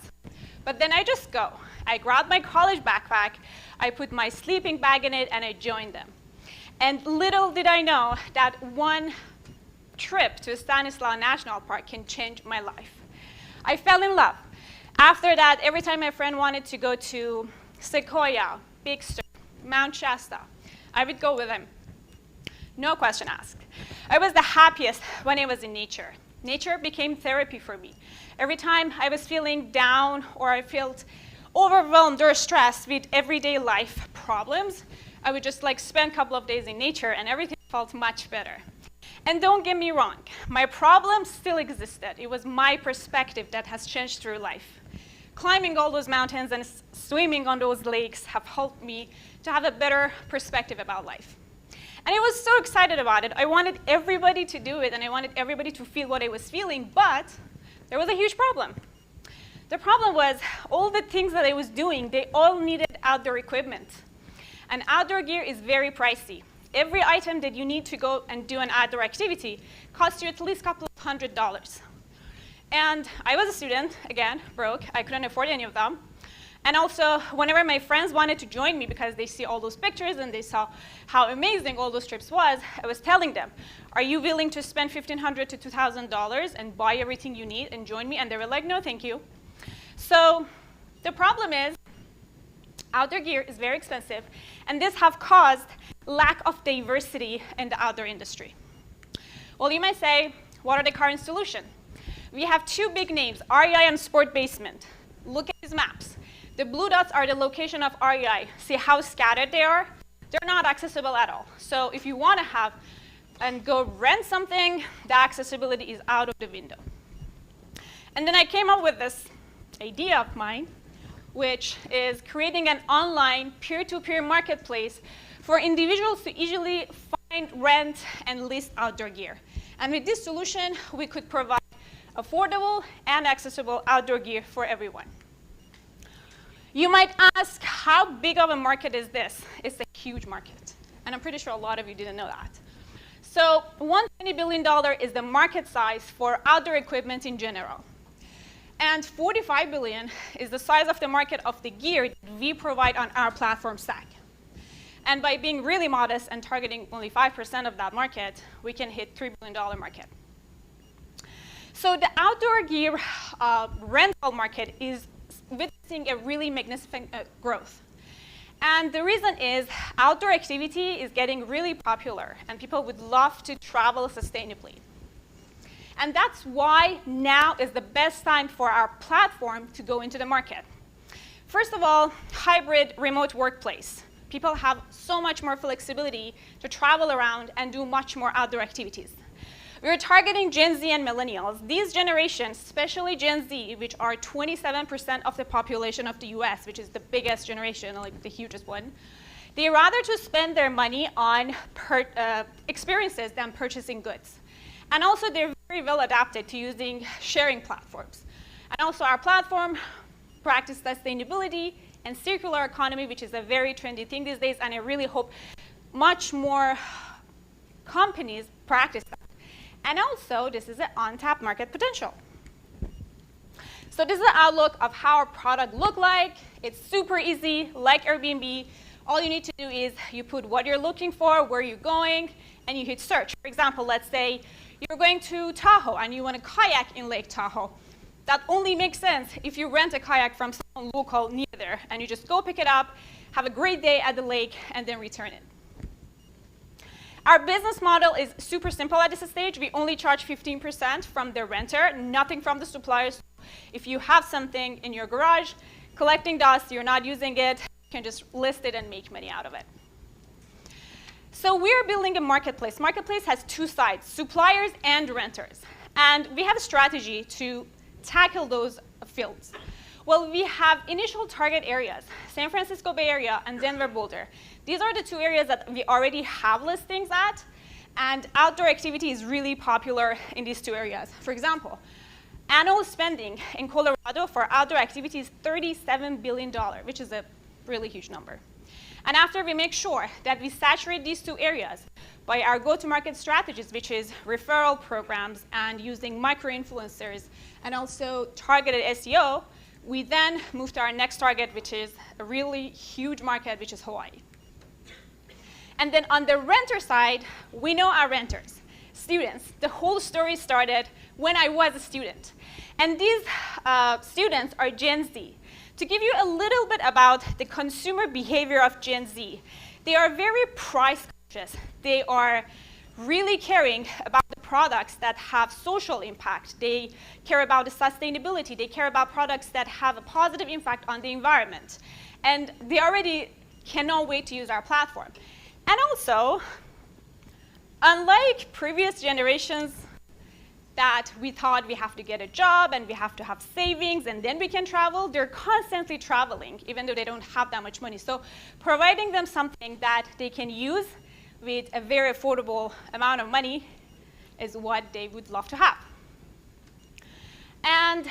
But then I just go. I grabbed my college backpack, I put my sleeping bag in it, and I joined them. And little did I know that one trip to Stanislaus National Park can change my life. I fell in love. After that, every time my friend wanted to go to Sequoia, Big Sur, Mount Shasta, I would go with him. No question asked. I was the happiest when I was in nature. Nature became therapy for me. Every time I was feeling down or I felt overwhelmed or stressed with everyday life problems, I would just like spend a couple of days in nature and everything felt much better. And don't get me wrong, my problem still existed. It was my perspective that has changed through life. Climbing all those mountains and swimming on those lakes have helped me to have a better perspective about life. And I was so excited about it. I wanted everybody to do it, and I wanted everybody to feel what I was feeling, but there was a huge problem. The problem was all the things that I was doing, they all needed outdoor equipment. And outdoor gear is very pricey. Every item that you need to go and do an outdoor activity costs you at least a couple of $100s. And I was a student, again, broke. I couldn't afford any of them. And also, whenever my friends wanted to join me because they see all those pictures and they saw how amazing all those trips was, I was telling them, are you willing to spend $1,500 to $2,000 and buy everything you need and join me? And they were like, no, thank you. So the problem is, outdoor gear is very expensive, and this have caused lack of diversity in the outdoor industry. Well, you might say, what are the current solutions? We have two big names, REI and Sport Basement. Look at these maps. The blue dots are the location of REI. See how scattered they are? They're not accessible at all. So if you want to have and go rent something, the accessibility is out of the window. And then I came up with this idea of mine, which is creating an online peer-to-peer marketplace for individuals to easily find, rent, and list outdoor gear. And with this solution, we could provide affordable and accessible outdoor gear for everyone. You might ask, how big of a market is this? It's a huge market. And I'm pretty sure a lot of you didn't know that. So $120 billion is the market size for outdoor equipment in general. And $45 billion is the size of the market of the gear that we provide on our platform stack. And by being really modest and targeting only 5% of that market, we can hit $3 billion market. So the outdoor gear rental market is witnessing a really magnificent growth. And the reason is outdoor activity is getting really popular, and people would love to travel sustainably. And that's why now is the best time for our platform to go into the market. First of all, hybrid remote workplace. People have so much more flexibility to travel around and do much more outdoor activities. We're targeting Gen Z and millennials. These generations, especially Gen Z, which are 27% of the population of the US, which is the biggest generation, like the hugest one, they rather to spend their money on experiences than purchasing goods. And also, they're very well adapted to using sharing platforms. And also, our platform practices sustainability and circular economy, which is a very trendy thing these days, and I really hope much more companies practice that. And also, this is an untapped market potential. So this is the outlook of how our product look like. It's super easy, like Airbnb. All you need to do is you put what you're looking for, where you're going, and you hit search. For example, let's say you're going to Tahoe and you want to kayak in Lake Tahoe. That only makes sense if you rent a kayak from someone local near there, and you just go pick it up, have a great day at the lake, and then return it. Our business model is super simple at this stage. We only charge 15% from the renter, nothing from the suppliers. If you have something in your garage, collecting dust, you're not using it, you can just list it and make money out of it. So we're building a marketplace. Marketplace has two sides, suppliers and renters. And we have a strategy to tackle those fields. Well, we have initial target areas, San Francisco Bay Area and Denver Boulder. These are the two areas that we already have listings at, and outdoor activity is really popular in these two areas. For example, annual spending in Colorado for outdoor activity is $37 billion, which is a really huge number. And after we make sure that we saturate these two areas by our go-to-market strategies, which is referral programs and using micro-influencers and also targeted SEO, we then move to our next target, which is a really huge market, which is Hawaii. And then on the renter side, we know our renters, students. The whole story started when I was a student. And these students are Gen Z. To give you a little bit about the consumer behavior of Gen Z, they are very price conscious. They are really caring about the products that have social impact. They care about the sustainability. They care about products that have a positive impact on the environment. And they already cannot wait to use our platform. And also, unlike previous generations that we thought we have to get a job and we have to have savings and then we can travel, they're constantly traveling, even though they don't have that much money. So providing them something that they can use with a very affordable amount of money is what they would love to have. And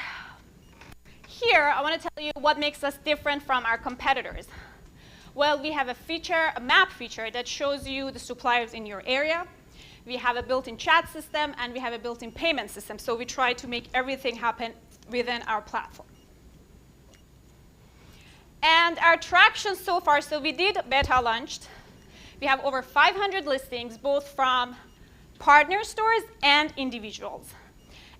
here, I want to tell you what makes us different from our competitors. Well, we have a feature, a map feature, that shows you the suppliers in your area. We have a built-in chat system, and we have a built-in payment system. So we try to make everything happen within our platform. And our traction so far, so we did beta launched. We have over 500 listings, both from partner stores and individuals.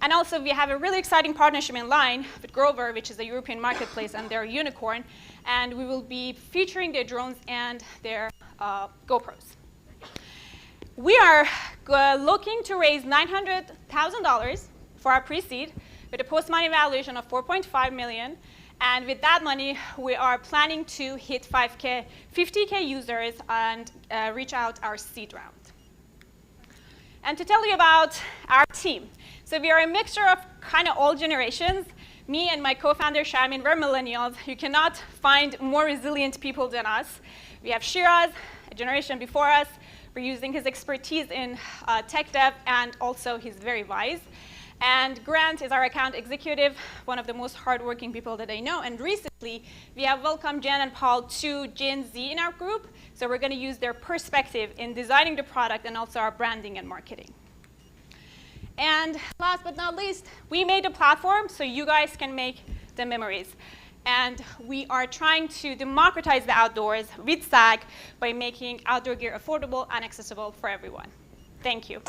And also, we have a really exciting partnership in line with Grover, which is a European marketplace, and they're a unicorn. And we will be featuring their drones and their GoPros. We are looking to raise $900,000 for our pre-seed with a post-money valuation of $4.5 million. And with that money, we are planning to hit 50K users and reach out our seed round. And to tell you about our team. So we are a mixture of kind of all generations. Me and my co-founder, Sharmin, we're millennials. You cannot find more resilient people than us. We have Shiraz, a generation before us. We're using his expertise in tech dev, and also he's very wise. And Grant is our account executive, one of the most hardworking people that I know. And recently, we have welcomed Jen and Paul to Gen Z in our group. So we're going to use their perspective in designing the product and also our branding and marketing. And last but not least, we made a platform so you guys can make the memories. And we are trying to democratize the outdoors with SAG by making outdoor gear affordable and accessible for everyone. Thank you.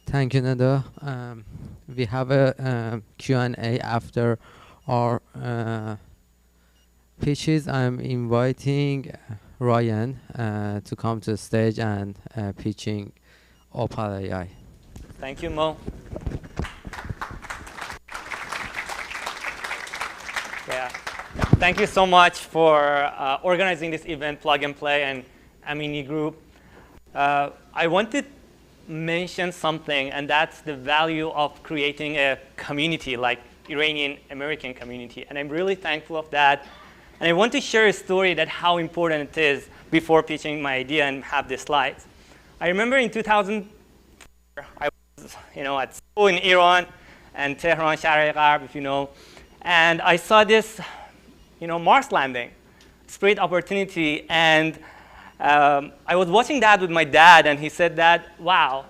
Thank you, Nada. We have a Q&A after our pitches. I'm inviting Ryan to come to the stage and pitching OpenAI. Thank you, Mo. Yeah. Thank you so much for organizing this event, Plug and Play, and Amini Group. I wanted mention something, and that's the value of creating a community like Iranian American community, and I'm really thankful of that. And I want to share a story that how important it is before pitching my idea and have the slides. I remember in 2004, I was at school in Iran and Tehran, Shar-e-Gharb, if you know, and I saw this Mars landing, great opportunity, and I was watching that with my dad, and he said that, wow,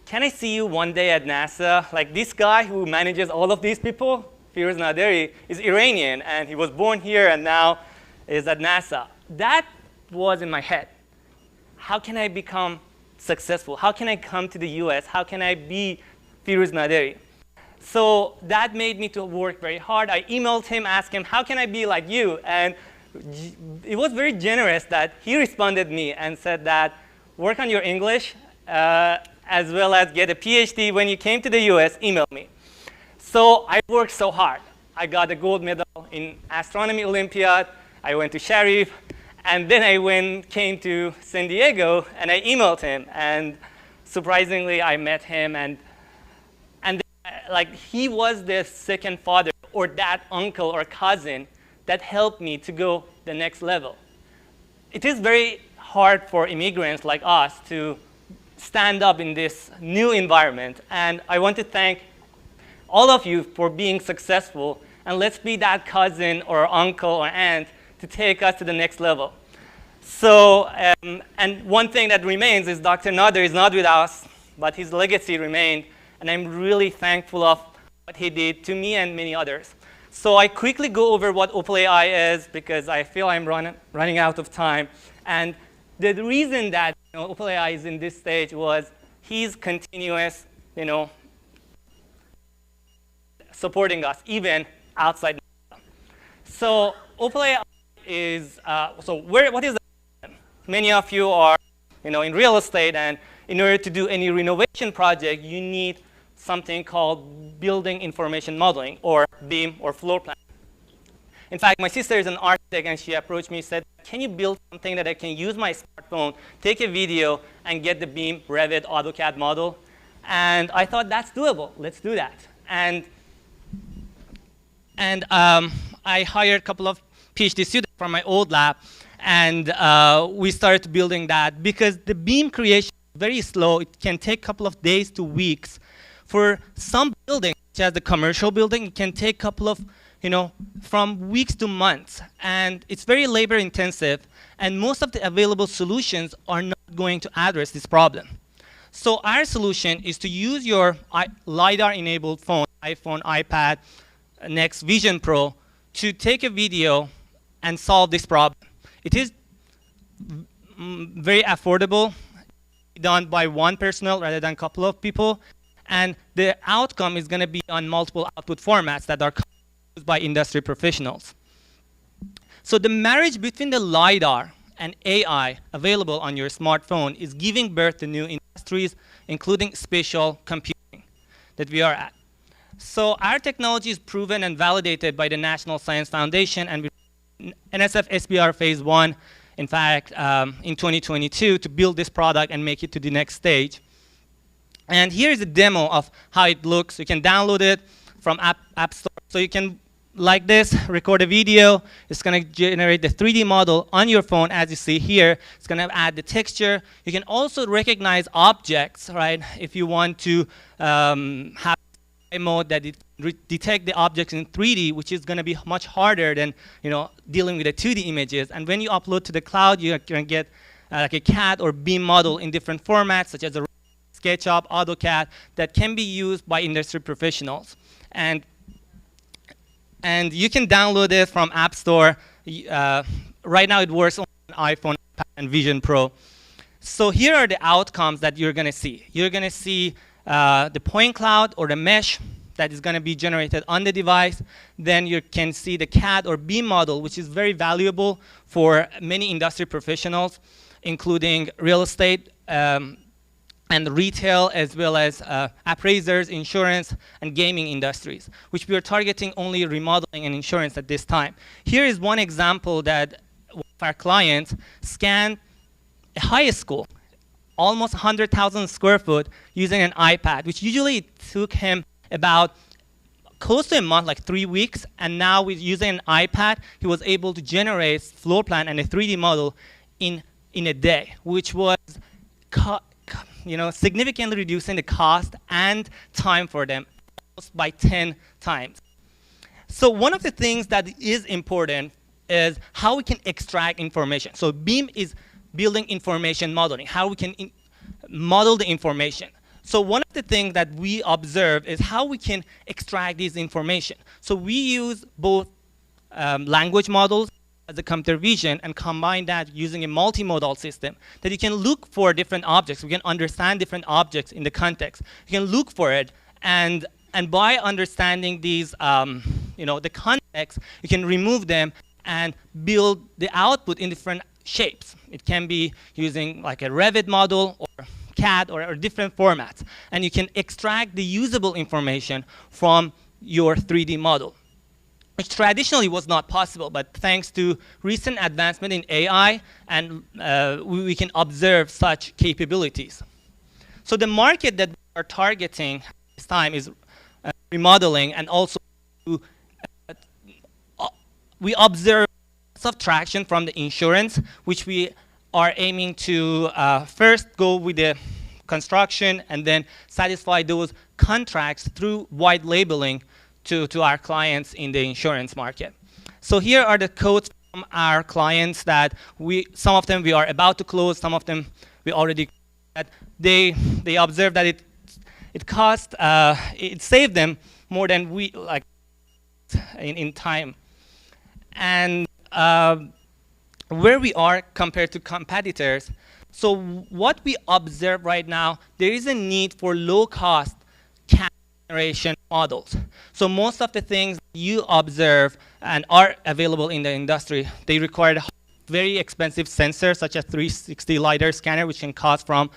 can I see you one day at NASA? Like this guy who manages all of these people, Firuz Naderi, is Iranian, and he was born here and now is at NASA. That was in my head. How can I become successful? How can I come to the US? How can I be Firuz Naderi? So that made me to work very hard. I emailed him, asked him, how can I be like you? And it was very generous that he responded me and said that work on your English as well as get a PhD. When you came to the US, email me. So I worked so hard. I got a gold medal in astronomy Olympiad. I went to Sharif, and then I came to San Diego, and I emailed him. And surprisingly, I met him, and like he was the second father or that uncle or cousin that helped me to go the next level. It is very hard for immigrants like us to stand up in this new environment. And I want to thank all of you for being successful. And let's be that cousin or uncle or aunt to take us to the next level. So, and one thing that remains is Dr. Nader is not with us, but his legacy remained. And I'm really thankful of what he did to me and many others. So I quickly go over what OpenAI is because I feel I'm running out of time. And the reason that OpenAI is in this stage was he's continuous, supporting us even outside. So OpenAI is, what is the, many of you are, in real estate, and in order to do any renovation project, you need something called building information modeling, or BIM, or floor plan. In fact, my sister is an architect, and she approached me and said, can you build something that I can use my smartphone, take a video, and get the BIM, Revit, AutoCAD model? And I thought, that's doable. Let's do that. And I hired a couple of PhD students from my old lab, and we started building that. Because the BIM creation is very slow. It can take a couple of days to weeks. For some buildings, such as the commercial building, it can take a couple of, from weeks to months. And it's very labor intensive. And most of the available solutions are not going to address this problem. So our solution is to use your LiDAR-enabled phone, iPhone, iPad, Next Vision Pro, to take a video and solve this problem. It is very affordable, done by one personnel rather than a couple of people. And the outcome is going to be on multiple output formats that are used by industry professionals. So the marriage between the LiDAR and AI available on your smartphone is giving birth to new industries, including spatial computing that we are at. So our technology is proven and validated by the National Science Foundation and NSF SBR Phase 1, in fact, in 2022, to build this product and make it to the next stage. And here is a demo of how it looks. You can download it from App Store. So you can, like this, record a video. It's going to generate the 3D model on your phone, as you see here. It's going to add the texture. You can also recognize objects, right? If you want to have a mode that it detect the objects in 3D, which is going to be much harder than dealing with the 2D images. And when you upload to the cloud, you can get like a CAD or BIM model in different formats, such as a SketchUp, AutoCAD, that can be used by industry professionals. And you can download it from App Store. Right now, it works on iPhone and Vision Pro. So here are the outcomes that you're going to see. You're going to see the point cloud or the mesh that is going to be generated on the device. Then you can see the CAD or BIM model, which is very valuable for many industry professionals, including real estate, and retail, as well as appraisers, insurance, and gaming industries, which we are targeting only remodeling and insurance at this time. Here is one example that our clients scanned a high school, almost 100,000 square foot, using an iPad, which usually took him about close to a month, like 3 weeks. And now with using an iPad, he was able to generate floor plan and a 3D model in a day, which was significantly reducing the cost and time for them almost by 10 times. So one of the things that is important is how we can extract information. So BIM is building information modeling, how we can model the information. So one of the things that we observe is how we can extract this information. So we use both language models as a computer vision and combine that using a multimodal system that you can look for different objects. We can understand different objects in the context. You can look for it, and by understanding these, the context, you can remove them and build the output in different shapes. It can be using like a Revit model or CAD or different formats. And you can extract the usable information from your 3D model, which traditionally was not possible. But thanks to recent advancement in AI, and we can observe such capabilities. So the market that we are targeting this time is remodeling, and also we observe lots of traction from the insurance, which we are aiming to first go with the construction and then satisfy those contracts through white labeling to our clients in the insurance market. So here are the quotes from our clients that some of them we are about to close, some of them we already, that they observed that it saved them more than we like in time. And where we are compared to competitors, So what we observe right now, there is a need for low-cost cash generation models. So most of the things you observe and are available in the industry, they require very expensive sensors, such as 360 LiDAR scanner, which can cost from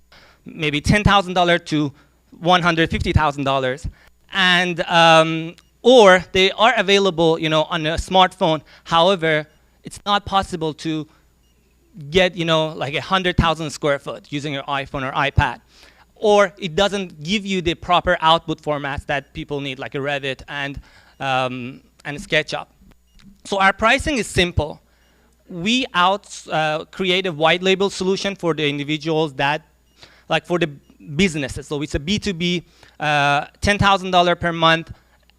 maybe $10,000 to $150,000. And or they are available, on a smartphone. However, it's not possible to get, like 100,000 square foot using your iPhone or iPad. Or it doesn't give you the proper output formats that people need, like a Revit and SketchUp. So our pricing is simple. We create a white label solution for the individuals that, like for the businesses. So it's a B2B, $10,000 per month.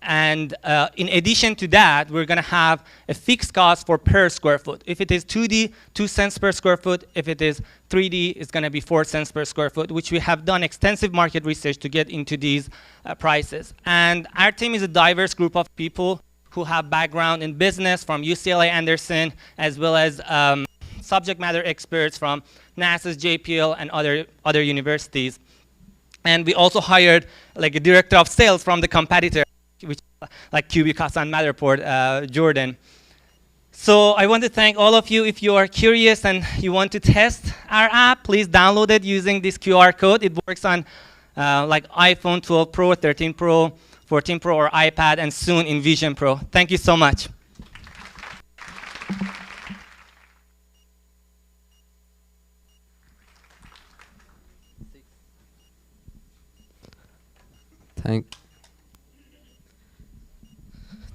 And in addition to that, we're going to have a fixed cost for per square foot. If it is 2D, 2 cents per square foot. If it is 3D, it's going to be 4 cents per square foot, which we have done extensive market research to get into these prices. And our team is a diverse group of people who have background in business from UCLA Anderson, as well as subject matter experts from NASA's JPL and other universities. And we also hired like a director of sales from the competitor, which like Cubicas and Matterport, Jordan. So I want to thank all of you. If you are curious and you want to test our app, please download it using this QR code. It works on like iPhone 12 Pro, 13 Pro, 14 Pro, or iPad, and soon in Vision Pro. Thank you so much.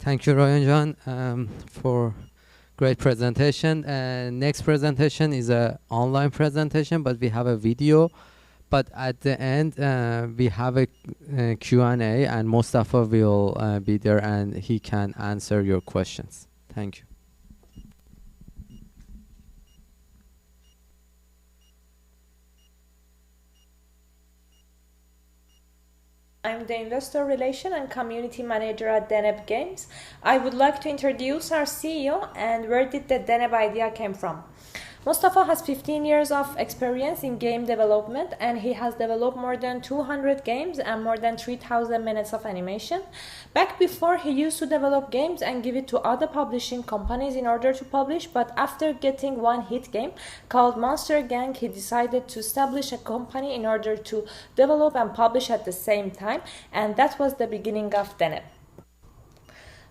Thank you, Ryan John, for great presentation. Next presentation is an online presentation, but we have a video. But at the end, we have a Q&A, and Mustafa will be there, and he can answer your questions. Thank you. I'm the Investor Relation and Community Manager at Deneb Games. I would like to introduce our CEO and where did the Deneb idea came from. Mustafa has 15 years of experience in game development, and he has developed more than 200 games and more than 3,000 minutes of animation. Back before, he used to develop games and give it to other publishing companies in order to publish, but after getting one hit game called Monster Gang, he decided to establish a company in order to develop and publish at the same time, and that was the beginning of Deneb.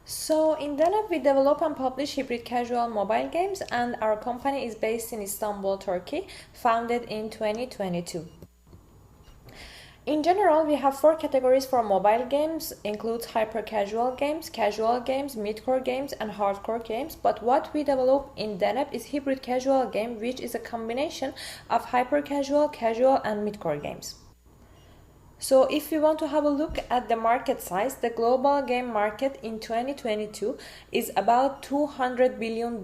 So in Deneb, we develop and publish hybrid casual mobile games, and our company is based in Istanbul, Turkey, founded in 2022. In general, we have 4 categories for mobile games, includes hyper casual games, mid-core games, and hardcore games. But what we develop in Deneb is hybrid casual game, which is a combination of hyper casual, casual, and mid-core games. So if we want to have a look at the market size, the global game market in 2022 is about $200 billion,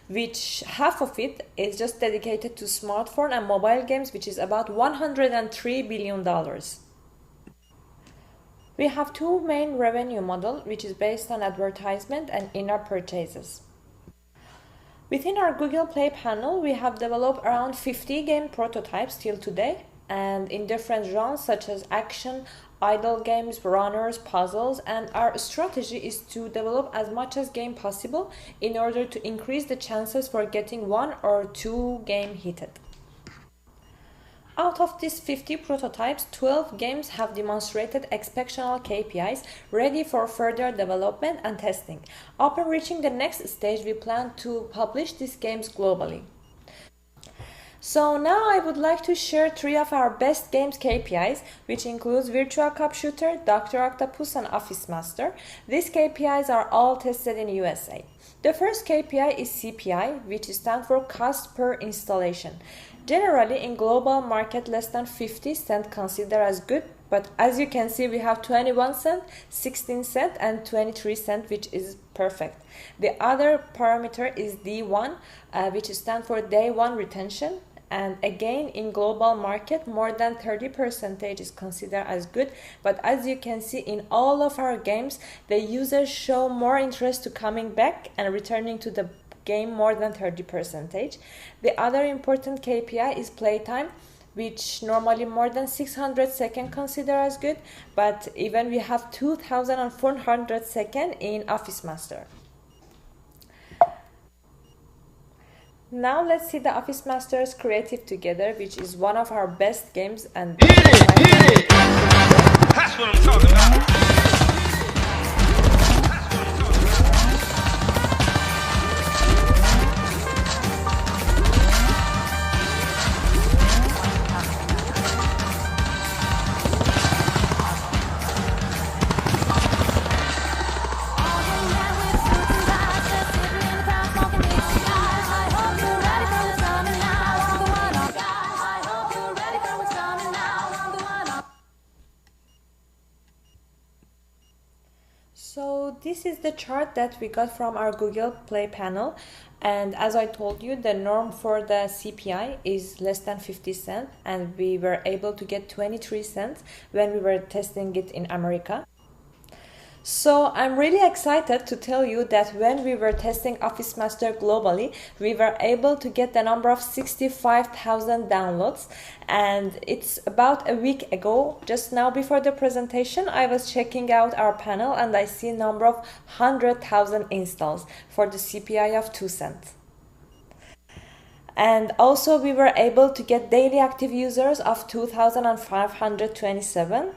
which half of it is just dedicated to smartphone and mobile games, which is about $103 billion. We have 2 main revenue models, which is based on advertisement and in-app purchases. Within our Google Play panel, we have developed around 50 game prototypes till today, and in different genres such as action, idle games, runners, puzzles, and our strategy is to develop as much as game possible in order to increase the chances for getting 1 or 2 game hitted. Out of these 50 prototypes, 12 games have demonstrated exceptional KPIs ready for further development and testing. Upon reaching the next stage, we plan to publish these games globally. So now I would like to share 3 of our best games KPIs, which includes Virtual Cop Shooter, Dr. Octopus, and Office Master. These KPIs are all tested in USA. The first KPI is CPI, which stands for cost per installation. Generally, in global market, less than 50 cents considered as good, but as you can see, we have 21 cents, 16 cents, and 23 cents, which is perfect. The other parameter is D1, which stands for Day 1 Retention. And again, in global market, more than 30% is considered as good. But as you can see in all of our games, the users show more interest to coming back and returning to the game more than 30%. The other important KPI is playtime, which normally more than 600 seconds consider as good, but even we have 2,400 seconds in Office Master. Now let's see the Office Masters Creative Together, which is one of our best games and Hit it! That's what I'm talking about. So this is the chart that we got from our Google Play panel, and as I told you, the norm for the CPI is less than 50 cents, and we were able to get 23 cents when we were testing it in America. So I'm really excited to tell you that when we were testing Office Master globally, we were able to get the number of 65,000 downloads, and it's about a week ago, just now before the presentation, I was checking out our panel and I see a number of 100,000 installs for the CPI of 2 cents. And also we were able to get daily active users of 2,527.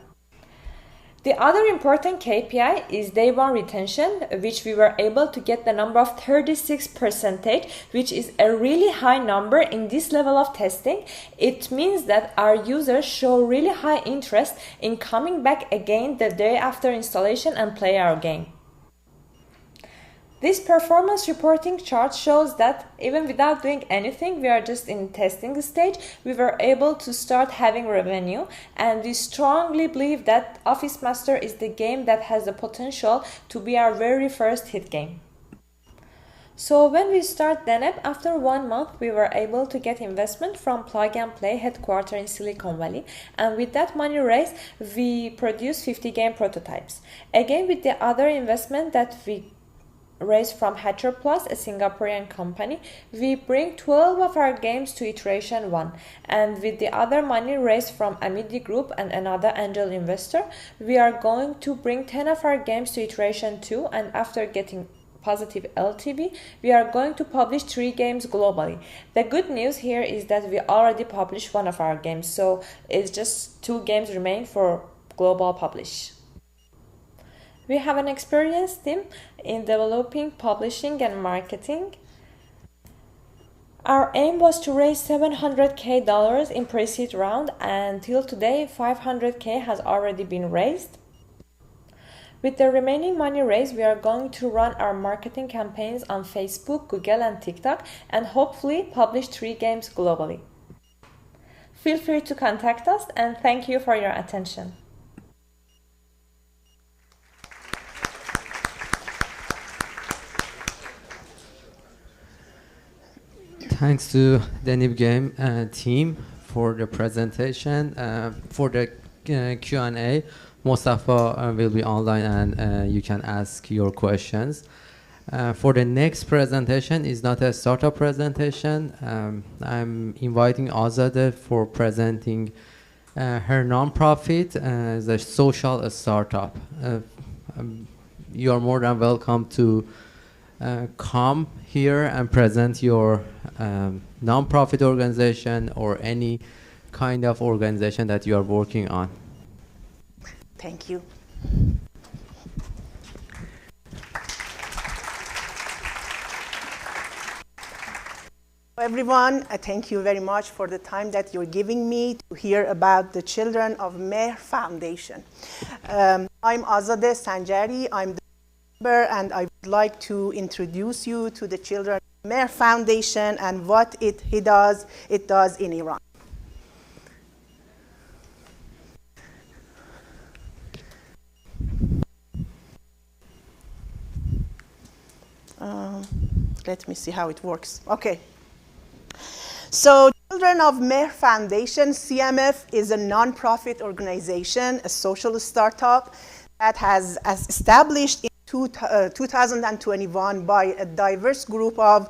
The other important KPI is day one retention, which we were able to get the number of 36%, which is a really high number in this level of testing. It means that our users show really high interest in coming back again the day after installation and play our game. This performance reporting chart shows that even without doing anything, we are just in testing stage, we were able to start having revenue, and we strongly believe that Office Master is the game that has the potential to be our very first hit game. So when we start Deneb, after 1 month, we were able to get investment from Plug and Play headquarters in Silicon Valley, and with that money raised, we produced 50 game prototypes. Again, with the other investment that we raised from Hatcher Plus, a Singaporean company, we bring 12 of our games to iteration 1, and with the other money raised from Amidi Group and another angel investor, we are going to bring 10 of our games to iteration 2, and after getting positive LTV, we are going to publish 3 games globally. The good news here is that we already published 1 of our games, so it's just 2 games remain for global publish. We have an experienced team in developing, publishing, and marketing. Our aim was to raise $700K in pre-seed round, and till today, $500K has already been raised. With the remaining money raised, we are going to run our marketing campaigns on Facebook, Google, and TikTok, and hopefully publish 3 games globally. Feel free to contact us, and thank you for your attention. Thanks to the Deneb Game team for the presentation. For the Q&A, Mustafa will be online and you can ask your questions. For the next presentation is not a startup presentation. I'm inviting Azadeh for presenting her nonprofit as a social startup. You are more than welcome to come here and present your nonprofit organization or any kind of organization that you are working on. Thank you. Everyone, thank you very much for the time that you're giving me to hear about the Children of Mehr Foundation. I'm Azadeh Sanjari. I'm the member, and I would like to introduce you to the Children of Mehr Foundation and what it does in Iran. Let me see how it works. Okay. So Children of Mehr Foundation, CMF, is a nonprofit organization, a social startup that has established in 2021 by a diverse group of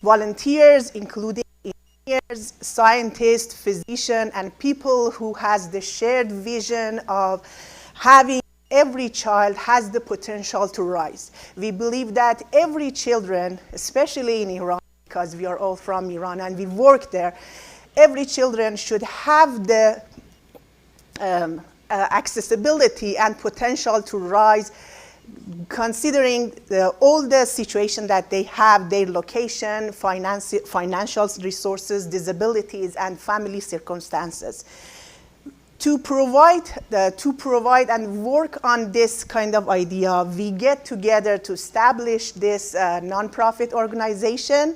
volunteers, including engineers, scientists, physicians, and people who has the shared vision of having every child has the potential to rise. We believe that every children, especially in Iran, because we are all from Iran and we work there, every children should have the accessibility and potential to rise, considering all the situation that they have, their location, financial resources, disabilities, and family circumstances. To provide and work on this kind of idea, we get together to establish this nonprofit organization.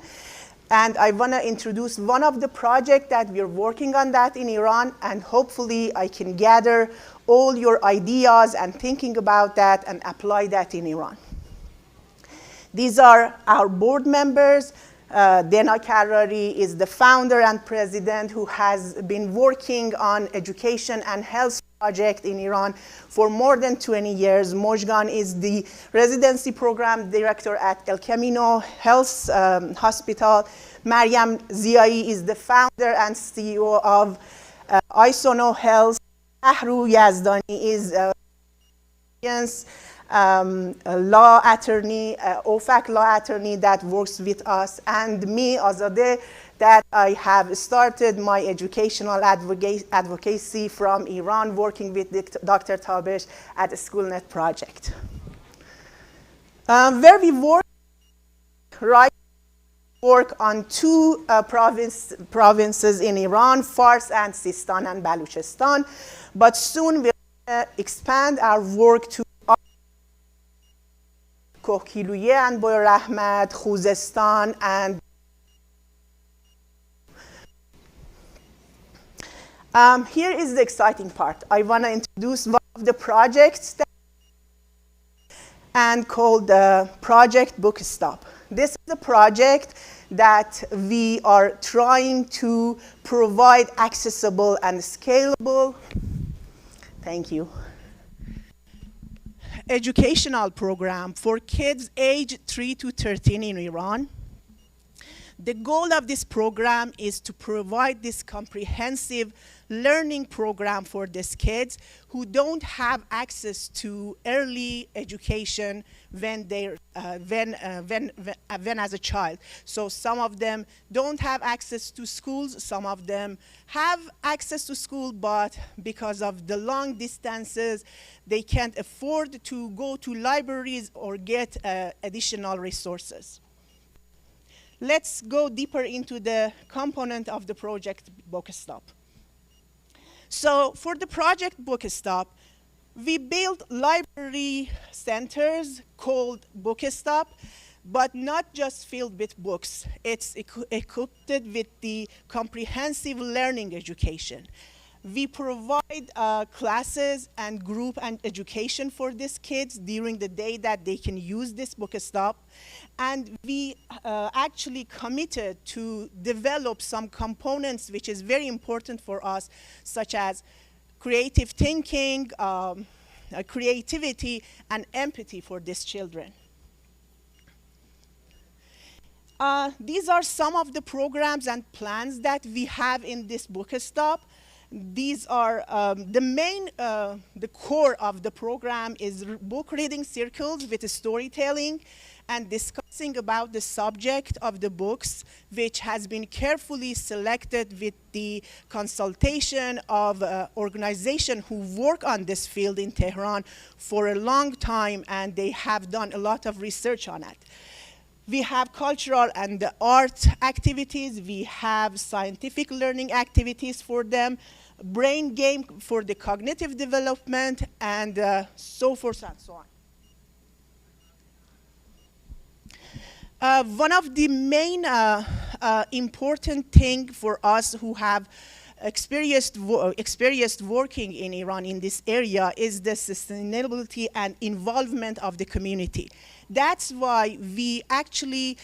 And I want to introduce one of the projects that we're working on that in Iran, and hopefully I can gather all your ideas and thinking about that and apply that in Iran. These are our board members. Dena Karari is the founder and president who has been working on education and health project in Iran for more than 20 years. Mojgan is the residency program director at El Camino Health Hospital. Mariam Ziai is the founder and CEO of Isono Health. Ahru Yazdani is a law attorney, OFAC law attorney that works with us, and me, Azadeh, that I have started my educational advocacy from Iran, working with Dr. Tabesh at the SchoolNet project. Where we work on two provinces in Iran, Fars and Sistan and Baluchistan, but soon we'll expand our work to Kohkiluye and Boy Rahmat, Khuzestan, and here is the exciting part. I want to introduce one of the projects that and called the Project Book Stop. This is a project that we are trying to provide accessible and scalable, thank you, educational program for kids aged 3 to 13 in Iran. The goal of this program is to provide this comprehensive learning program for these kids who don't have access to early education when as a child. So some of them don't have access to schools, some of them have access to school, but because of the long distances, they can't afford to go to libraries or get additional resources. Let's go deeper into the component of the project Book Stop. So for the project Book Stop, we built library centers called Book Stop, but not just filled with books. It's equipped with the comprehensive learning education. We provide classes and group and education for these kids during the day that they can use this Book Stop. And we actually committed to develop some components which is very important for us, such as creative thinking, creativity, and empathy for these children. These are some of the programs and plans that we have in this Book Stop. These are the core of the program is book reading circles with storytelling and discussing about the subject of the books, which has been carefully selected with the consultation of organizations who work on this field in Tehran for a long time, and they have done a lot of research on it. We have cultural and art activities. We have scientific learning activities for them, brain game for the cognitive development, and so forth and so on. One of the main important thing for us who have experienced working in Iran in this area is the sustainability and involvement of the community. That's why we actually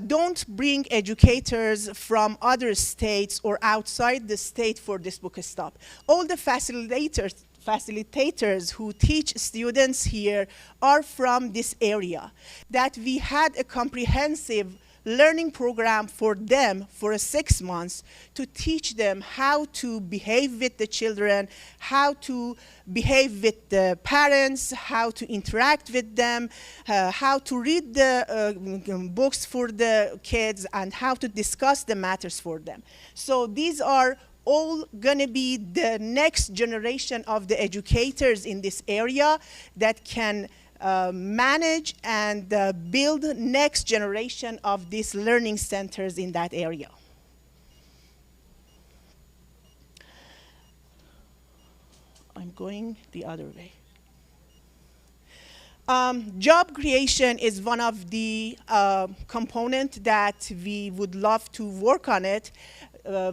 don't bring educators from other states or outside the state for this Book Stop. All the facilitators facilitators who teach students here are from this area, that we had a comprehensive learning program for them for 6 months to teach them how to behave with the children, how to behave with the parents, how to interact with them, how to read the books for the kids, and how to discuss the matters for them. So these are all going to be the next generation of the educators in this area that can manage and build next generation of these learning centers in that area. I'm going the other way. Job creation is one of the components that we would love to work on it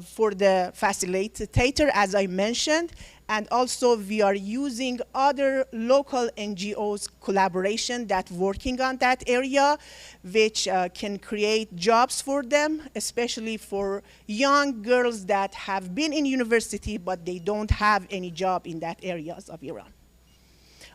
for the facilitator, as I mentioned. And also we are using other local NGOs collaboration that working on that area, which can create jobs for them, especially for young girls that have been in university, but they don't have any job in that areas of Iran.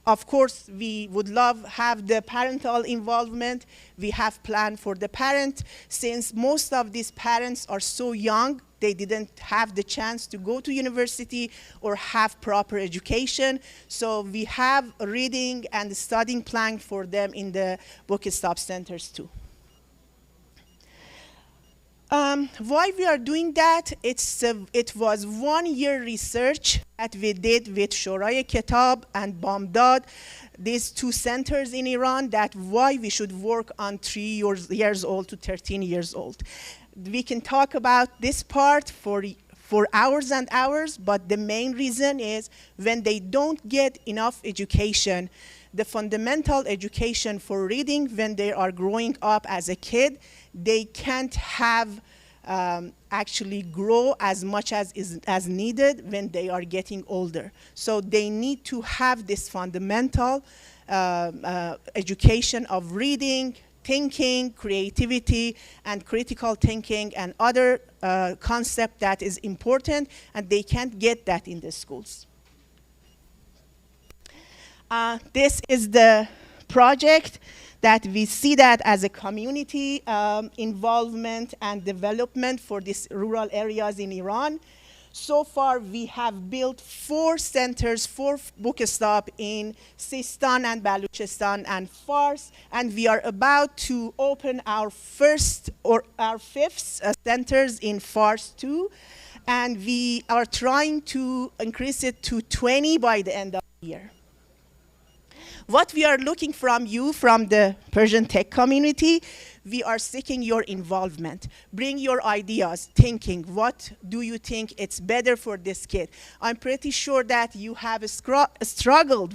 Of course, we would love have the parental involvement. We have planned for the parent, since most of these parents are so young, they didn't have the chance to go to university or have proper education. So we have a reading and studying plan for them in the book stop centers too. Why we are doing that? It was 1 year research that we did with Shorai Kitab and Bamdad, these two centers in Iran, that why we should work on 3 years old to 13 years old. We can talk about this part for hours and hours, but the main reason is when they don't get enough education, the fundamental education for reading when they are growing up as a kid, they can't have actually grow as much as needed when they are getting older. So they need to have this fundamental education of reading, thinking, creativity, and critical thinking, and other concept that is important, and they can't get that in the schools. This is the project that we see that as a community involvement and development for these rural areas in Iran. So far, we have built 4 centers, 4 book stop in Sistan and Baluchistan and Fars, and we are about to open our 5th centers in Fars too, and we are trying to increase it to 20 by the end of the year. What we are looking from you, from the Persian tech community, we are seeking your involvement. Bring your ideas, thinking. What do you think it's better for this kid? I'm pretty sure that you have struggled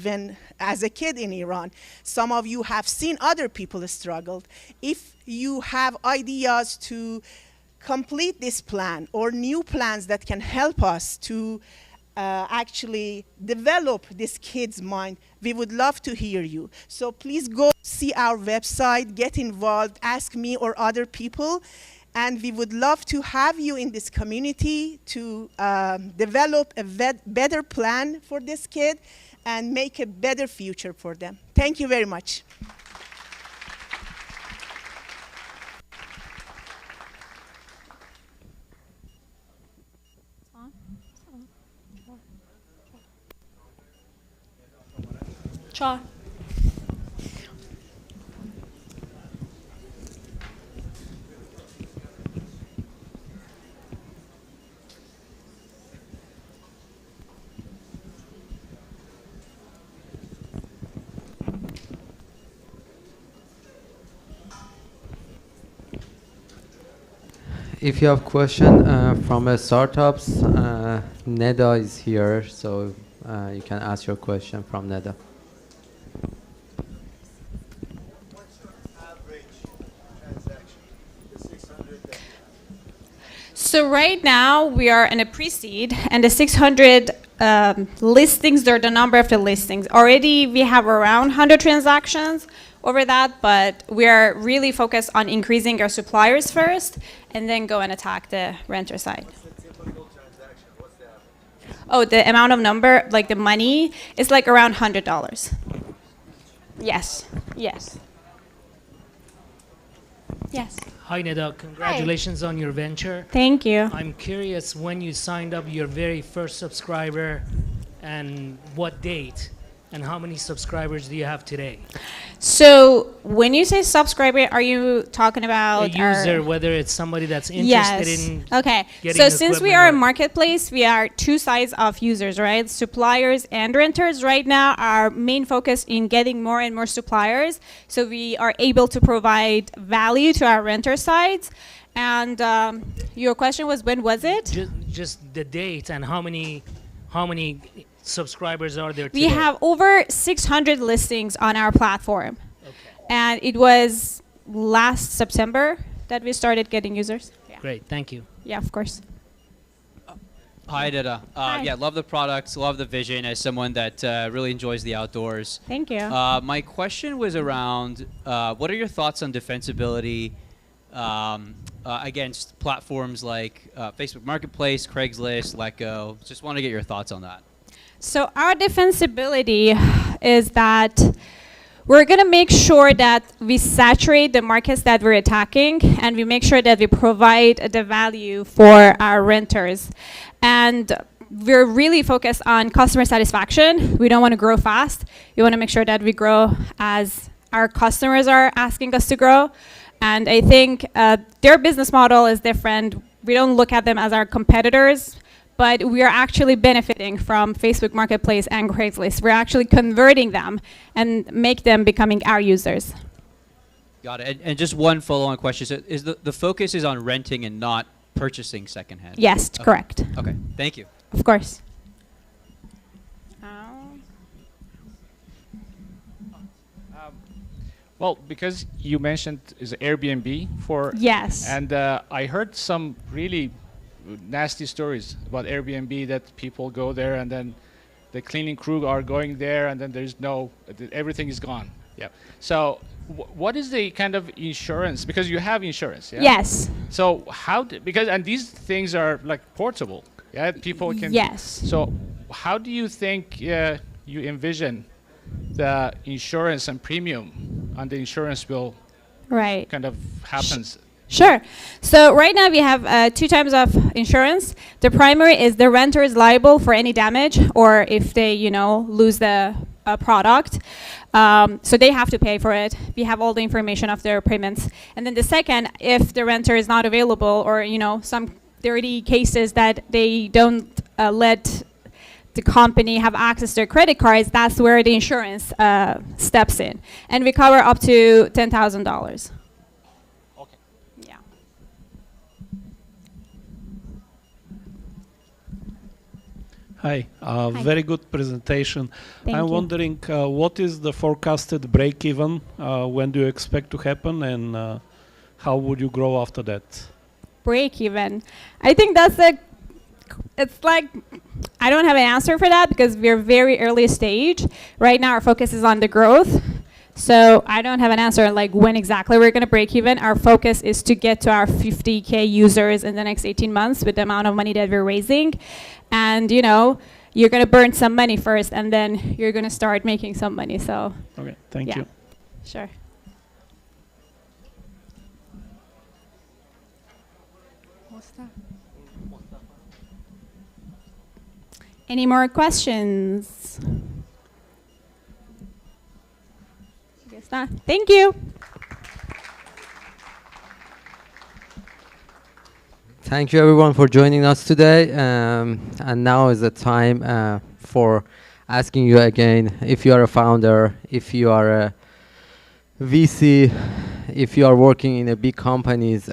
as a kid in Iran. Some of you have seen other people struggled. If you have ideas to complete this plan or new plans that can help us to actually develop this kid's mind, we would love to hear you. So please go see our website, get involved, ask me or other people, and we would love to have you in this community to develop a better plan for this kid and make a better future for them. Thank you very much. Sure. If you have question from startups, Neda is here, so you can ask your question from Neda. So right now we are in a pre-seed, and the 600 listings, they're the number of the listings. Already we have around 100 transactions over that, but we are really focused on increasing our suppliers first and then go and attack the renter side. Oh, the amount of number, like the money, is like around $100. Yes, yes. Yes. Hi, Neda. Congratulations on your venture. Thank you. I'm curious when you signed up your very first subscriber and what date and how many subscribers do you have today? So when you say subscriber, are you talking about A user, whether it's somebody that's interested yes. in Okay. getting So since we equipment are a or- marketplace, we are two sides of users, right? Suppliers and renters. Right now, our main focus in getting more and more suppliers, so we are able to provide value to our renter sides. And your question was, when was it? just the date and how many subscribers are there today? We have over 600 listings on our platform. Okay. And it was last September that we started getting users. Yeah. Great, thank you. Yeah, of course. Hi, Dada. Hi. Yeah, love the products, love the vision as someone that really enjoys the outdoors. Thank you. My question was around what are your thoughts on defensibility against platforms like Facebook Marketplace, Craigslist, Letgo? Just want to get your thoughts on that. So our defensibility is that we're going to make sure that we saturate the markets that we're attacking, and we make sure that we provide the value for our renters. And we're really focused on customer satisfaction. We don't want to grow fast. We want to make sure that we grow as our customers are asking us to grow. And I think their business model is different. We don't look at them as our competitors, but we are actually benefiting from Facebook Marketplace and Craigslist. We're actually converting them and make them becoming our users. Got it. And just one follow-on question. So is the focus is on renting and not purchasing secondhand? Yes, Okay. correct. Okay, thank you. Of course. Well, because you mentioned is Airbnb for Yes. and I heard some really nasty stories about Airbnb that people go there and then the cleaning crew are going there and then there's no everything is gone. Yeah. So what is the kind of insurance, because you have insurance? Yeah? Yes. So how because and these things are like portable. Yeah, people can. Yes. So how do you think you envision the insurance and premium on the insurance bill Right. kind of happens? Sure. So right now we have two types of insurance. The primary is the renter is liable for any damage or if they, lose the product. So they have to pay for it. We have all the information of their payments. And then the second, if the renter is not available or, some dirty cases that they don't let the company have access to their credit cards, that's where the insurance steps in. And we cover up to $10,000. Hi, very good presentation. Thank I'm you. wondering what is the forecasted break-even? When do you expect to happen, and how would you grow after that? Break even. I think it's like, I don't have an answer for that because we're very early stage. Right now our focus is on the growth. So I don't have an answer like when exactly we're going to break even. Our focus is to get to our 50K users in the next 18 months with the amount of money that we're raising. And you're going to burn some money first and then you're going to start making some money. So Okay, thank you. Sure. Any more questions? Guess not. Thank you. Thank you everyone for joining us today. And now is the time for asking you again, if you are a founder, if you are a VC, if you are working in a big companies,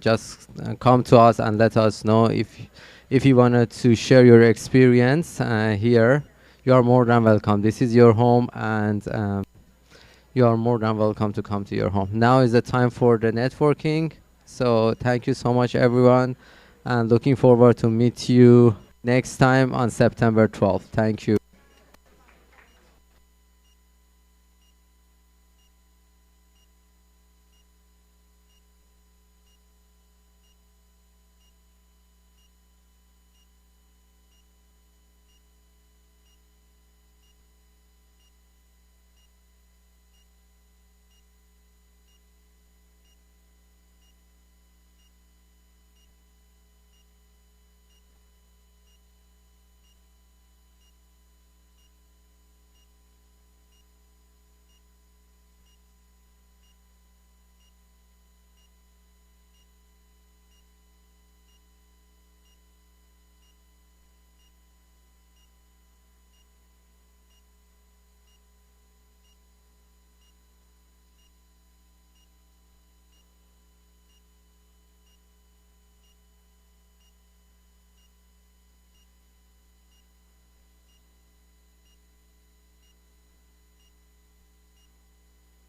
just come to us and let us know. If you wanted to share your experience here, you are more than welcome. This is your home, and you are more than welcome to come to your home. Now is the time for the networking. So thank you so much, everyone, and looking forward to meet you next time on September 12th. Thank you.